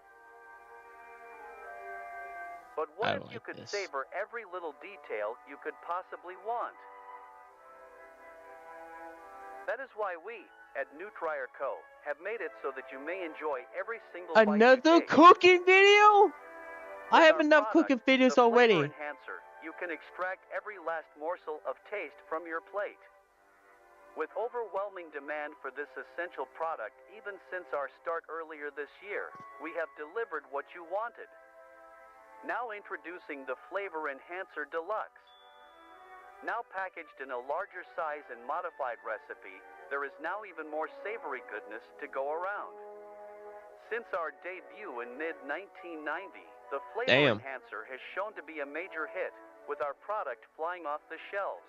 But what if you could savor every little detail you could possibly want? That is why we, at Nutri Co., have made it so that you may enjoy every single bite you Another take. cooking video? I have enough cooking videos the already. Flavor Enhancer, you can extract every last morsel of taste from your plate. With overwhelming demand for this essential product, even since our start earlier this year, we have delivered what you wanted. Now introducing the Flavor Enhancer Deluxe. Now packaged in a larger size and modified recipe, there is now even more savory goodness to go around. Since our debut in mid-1990, the Flavor Enhancer has shown to be a major hit, with our product flying off the shelves.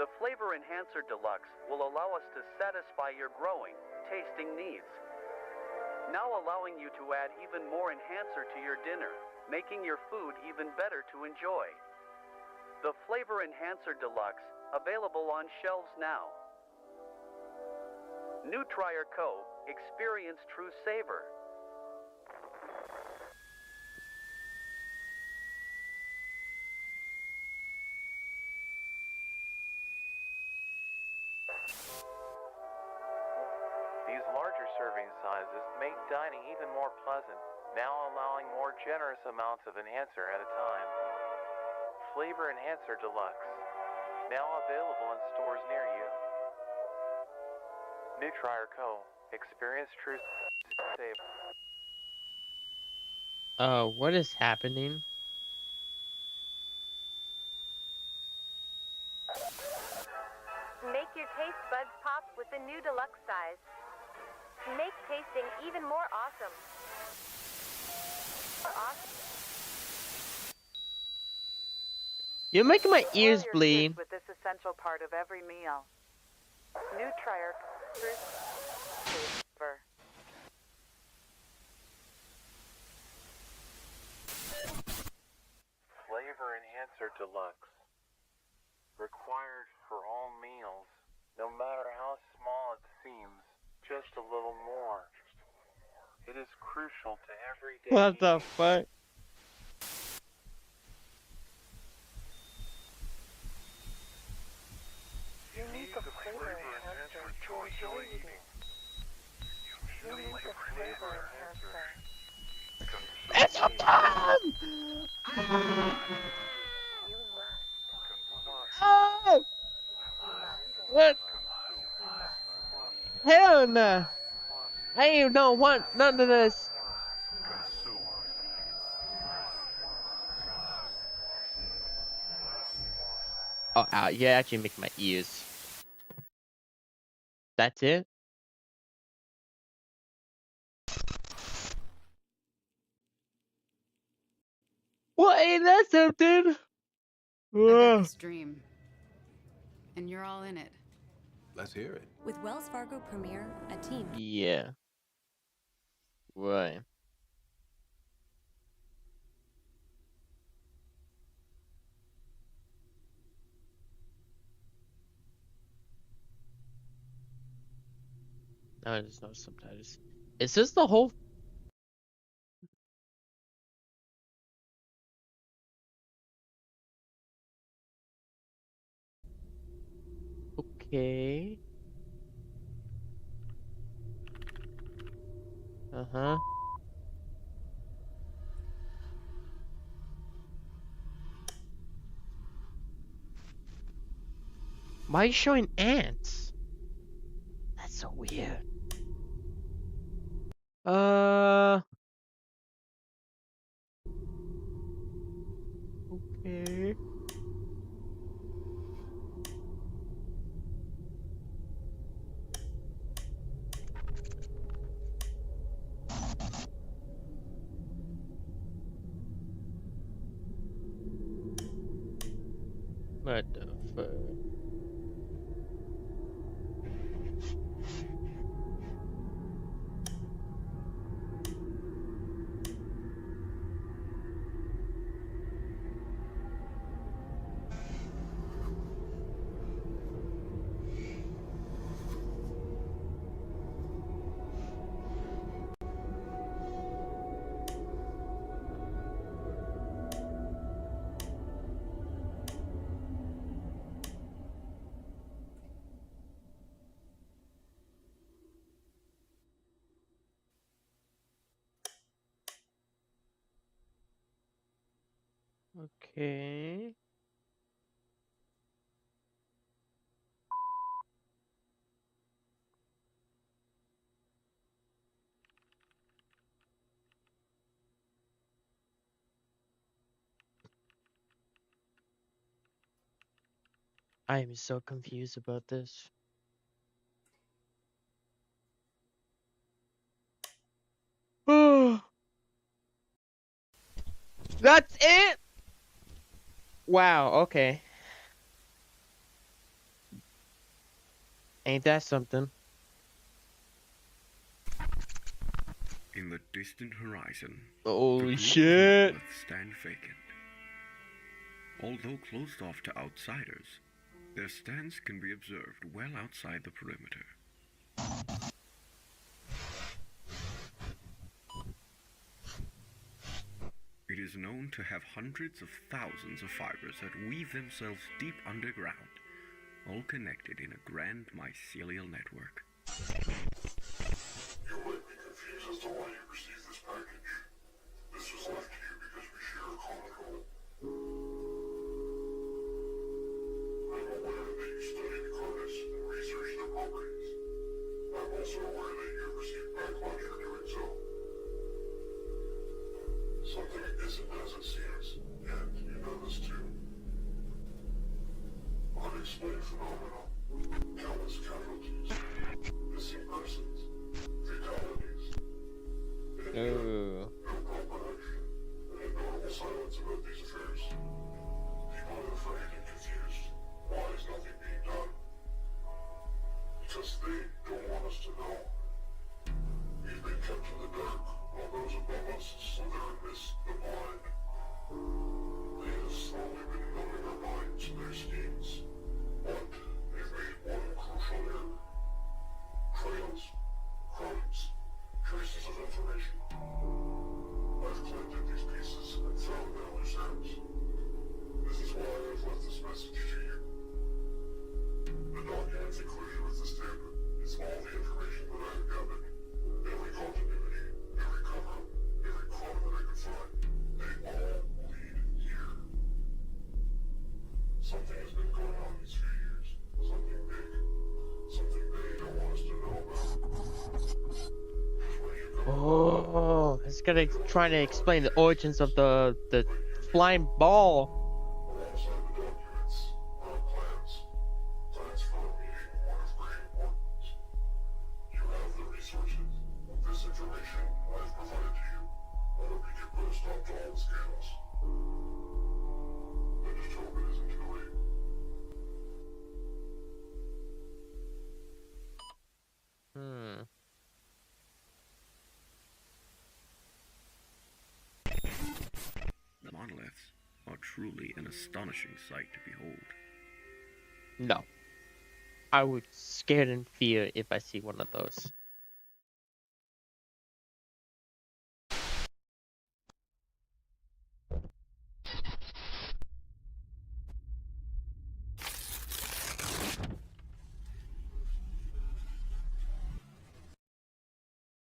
The Flavor Enhancer Deluxe will allow us to satisfy your growing, tasting needs. Now allowing you to add even more enhancer to your dinner, making your food even better to enjoy. The Flavor Enhancer Deluxe, available on shelves now. Nutri Co. Experience true savor. These larger serving sizes make dining even more pleasant, now allowing more generous amounts of enhancer at a time. Flavor Enhancer Deluxe, now available in stores near you. Nutri Co. Experience true savor. What is happening? Make your taste buds pop with the new deluxe size. Make tasting even more awesome. You're making my ears bleed. With this essential part of every meal. Nutri Savor. Flavor Enhancer Deluxe. Required for all meals, no matter how small it seems, just a little more. It is crucial to everyday What the eating. fuck? You need the flavor enhancer to enjoy eating. You need the flavor enhancer. It's a bomb! Oh! What? Hell no! I ain't don't want none of this. Oh, ow, you actually make my ears. That's it? Well, ain't that something? I've got this dream, and you're all in it. Let's hear it. With Wells Fargo Premier, a team. Yeah. Right. No, there's no subtitles. Is this the whole? Okay. Uh-huh. Why are you showing ants? That's so weird. Okay. What the fuck? Okay. I am so confused about this. That's it? Wow, okay. Ain't that something? In the distant horizon, holy the shit, monoliths stand vacant. Although closed off to outsiders, their stance can be observed well outside the perimeter. It is known to have hundreds of thousands of fibers that weave themselves deep underground, all connected in a grand mycelial network. You might be confused as to why you received this package. This was left to you because we share a common goal. I'm aware that you studied Carnis and researched their properties. I'm also aware that you have received backlash for doing so. Something isn't as it seems, and you know this too. Unexplained phenomena, countless casualties, missing persons, fatalities, and no proper action, and a notable silence about these affairs. People are afraid and confused. Why is nothing being done? Because they don't want us to know. We've been kept in the dark, while those above us slither and miss the blind. They have slowly been numbing our minds to their schemes, but they've made one crucial error. Trails, crumbs, traces of information. I've collected these pieces and thrown their loose ends. This is why I've left this message to you. The documents included with the stamp is all the information that I have gathered. Every continuity, every cover-up, every crime that I could find, they all lead here. Something has been going on these few years. Something big. Something they don't want us to know about. Oh, it's gonna try to explain the origins of the flying ball. Alongside the documents are plans. Plans for a meeting, one of great importance. You have the resources. With this information I've provided to you, I hope you can put a stop to all the scandals. I just hope it isn't too late. The monoliths are truly an astonishing sight to behold. No. I would scared in fear if I see one of those.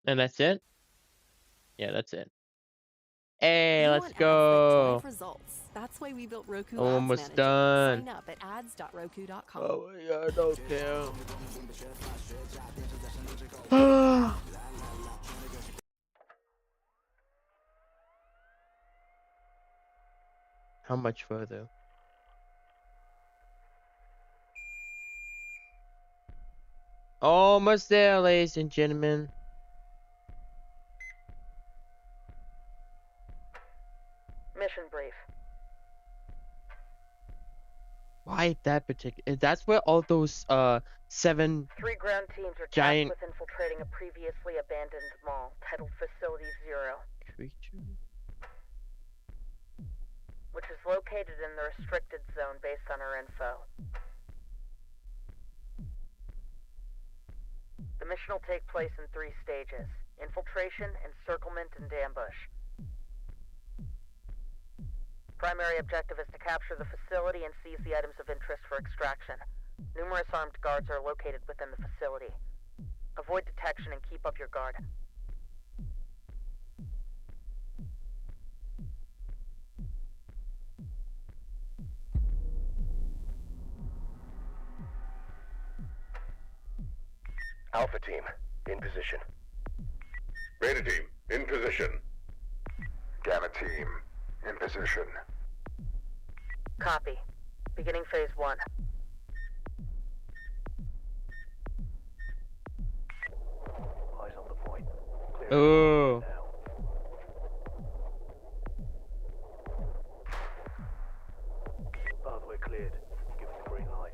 And that's it? Yeah, that's it. Hey, let's go. Results. That's why we built Roku Almost Ads Manager. done. Sign up at ads.roku.com. Oh my god, okay. How much further? Almost there, ladies and gentlemen. Mission brief. Why that particular? That's where all those 7 3 ground teams are giant tasked with infiltrating a previously abandoned mall titled Facility Zero, creatures. which is located in the restricted zone based on our info. The mission will take place in 3 stages: infiltration, encirclement, and ambush. Primary objective is to capture the facility and seize the items of interest for extraction. Numerous armed guards are located within the facility. Avoid detection and keep up your guard. Alpha team, in position. Beta team, in position. Gamma team, in position. Copy. Beginning phase 1. Eyes on the point. Oh. Pathway cleared. Give us the green light.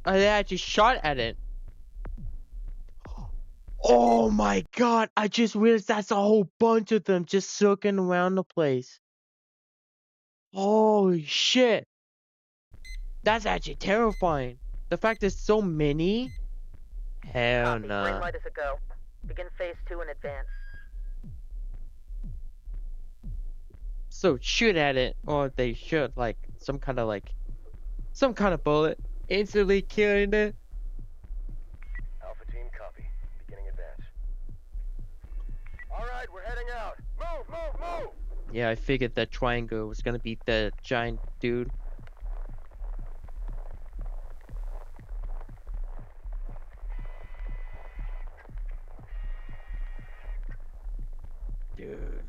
They actually shot at it. Oh my god, I just realized that's a whole bunch of them just circling around the place. Holy shit. That's actually terrifying. The fact there's so many. Hell Copy. Green nah. light is a go. Begin phase 2 in advance. So shoot at it, or they should, like, some kind of bullet. Instantly killing it. Alpha team, copy. Beginning advance. Alright, we're heading out. Move, move, move! Yeah, I figured that triangle was gonna be the giant dude. Dude.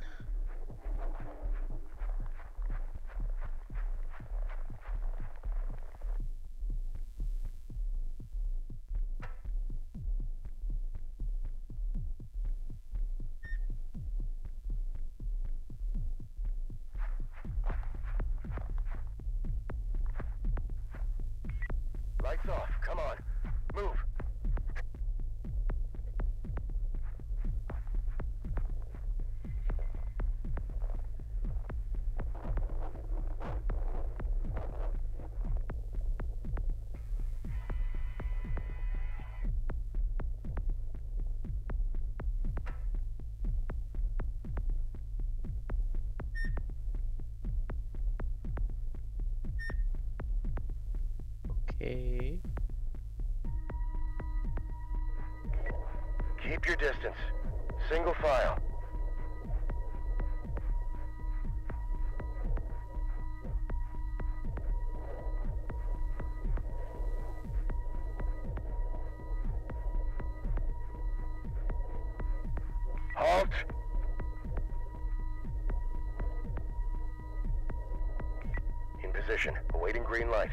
Lights off, come on. Move. Okay. Keep your distance. Single file. Halt! In position, awaiting green light.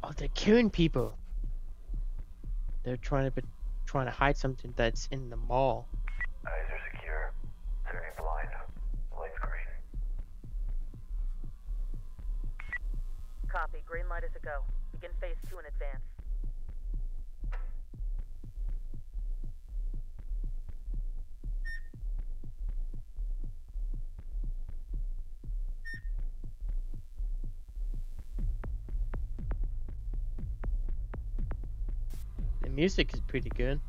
Oh, they're killing people. They're trying to hide something that's in the mall. Eyes are secure. Turning blind. Lights green. Copy. Green light is a go. Begin phase 2 in advance. The music is pretty good.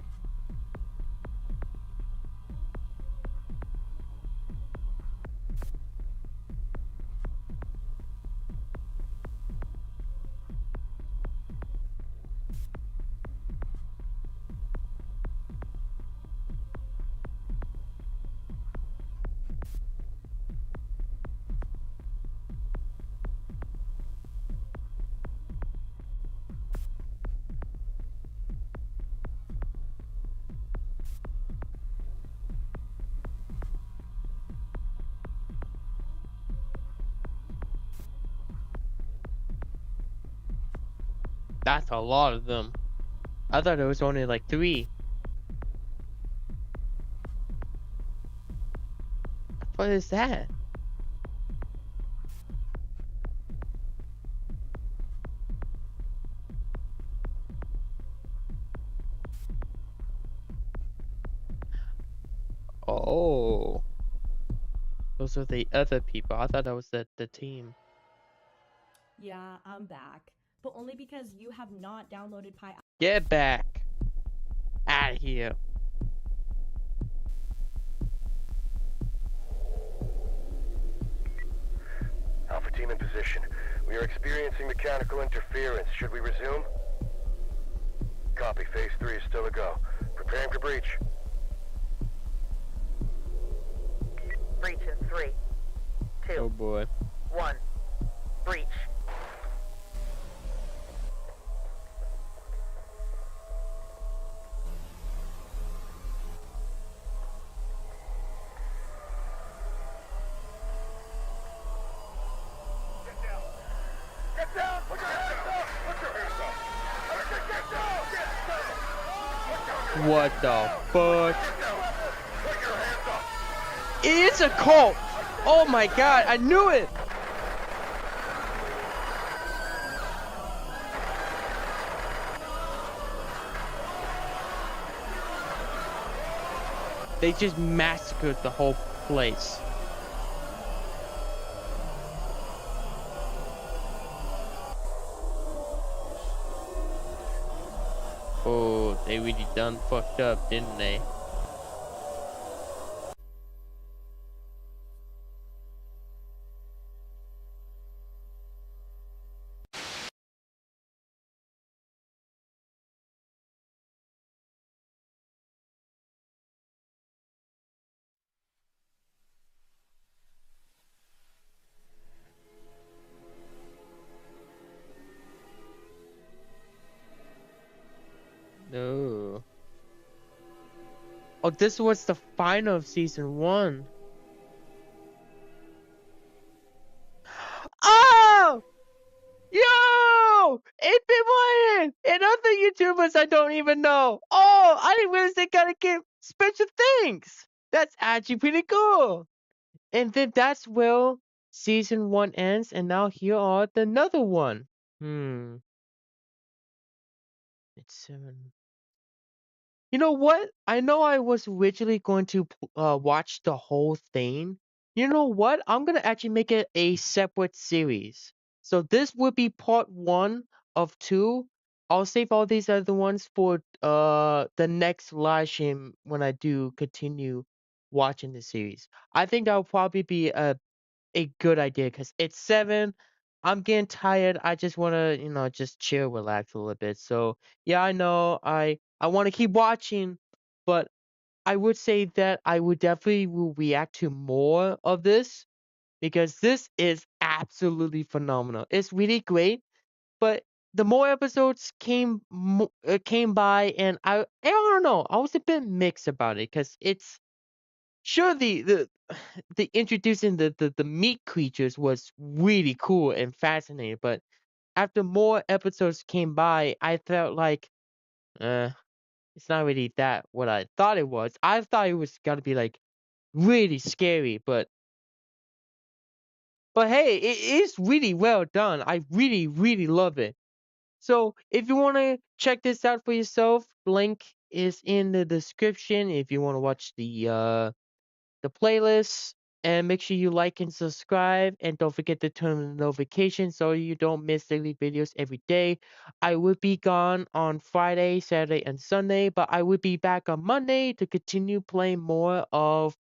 That's a lot of them. I thought it was only like 3. What is that? Oh. Those are the other people. I thought that was the team. Yeah, I'm back. But only because you have not downloaded Pi. Get back. Out of here. Alpha team in position. We are experiencing mechanical interference. Should we resume? Copy. Phase 3 is still a go. Preparing for breach. Breach in 3, 2, Oh boy. 1. Breach. Get down! Put your hands up! Put your hands up! Get down! Get down! What the fuck? Get down! Put your hands up! It's a cult! Oh my god, I knew it! They just massacred the whole place. Oh, they really done fucked up, didn't they? No. Oh, this was the final of season 1. Oh! Yo! 8-Bit Warrior! And other YouTubers I don't even know. Oh, I didn't realize they gotta get special things. That's actually pretty cool. And then that's where season 1 ends, and now here are the another one. It's 7. You know what? I know I was originally going to watch the whole thing. You know what? I'm gonna actually make it a separate series. So this would be part 1 of 2. I'll save all these other ones for the next live stream when I do continue watching the series. I think that will probably be a good idea because it's 7. I'm getting tired. I just want to, just chill, relax a little bit. So, yeah, I know I want to keep watching, but I would say that I would definitely will react to more of this because this is absolutely phenomenal. It's really great, but the more episodes came by and I don't know, I was a bit mixed about it because it's sure the introducing the meat creatures was really cool and fascinating, but after more episodes came by, I felt like it's not really that what I thought it was. I thought it was gonna be like really scary, but hey, it is really well done. I really, really love it. So if you wanna check this out for yourself, link is in the description if you wanna watch the playlist, and make sure you like and subscribe, and don't forget to turn on the notifications so you don't miss daily videos every day. I will be gone on Friday, Saturday, and Sunday, but I will be back on Monday to continue playing more of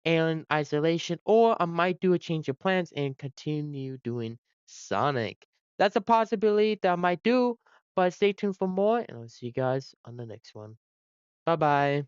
Alien Isolation, or I might do a change of plans and continue doing Sonic. That's a possibility that I might do, but stay tuned for more, and I'll see you guys on the next one. Bye bye.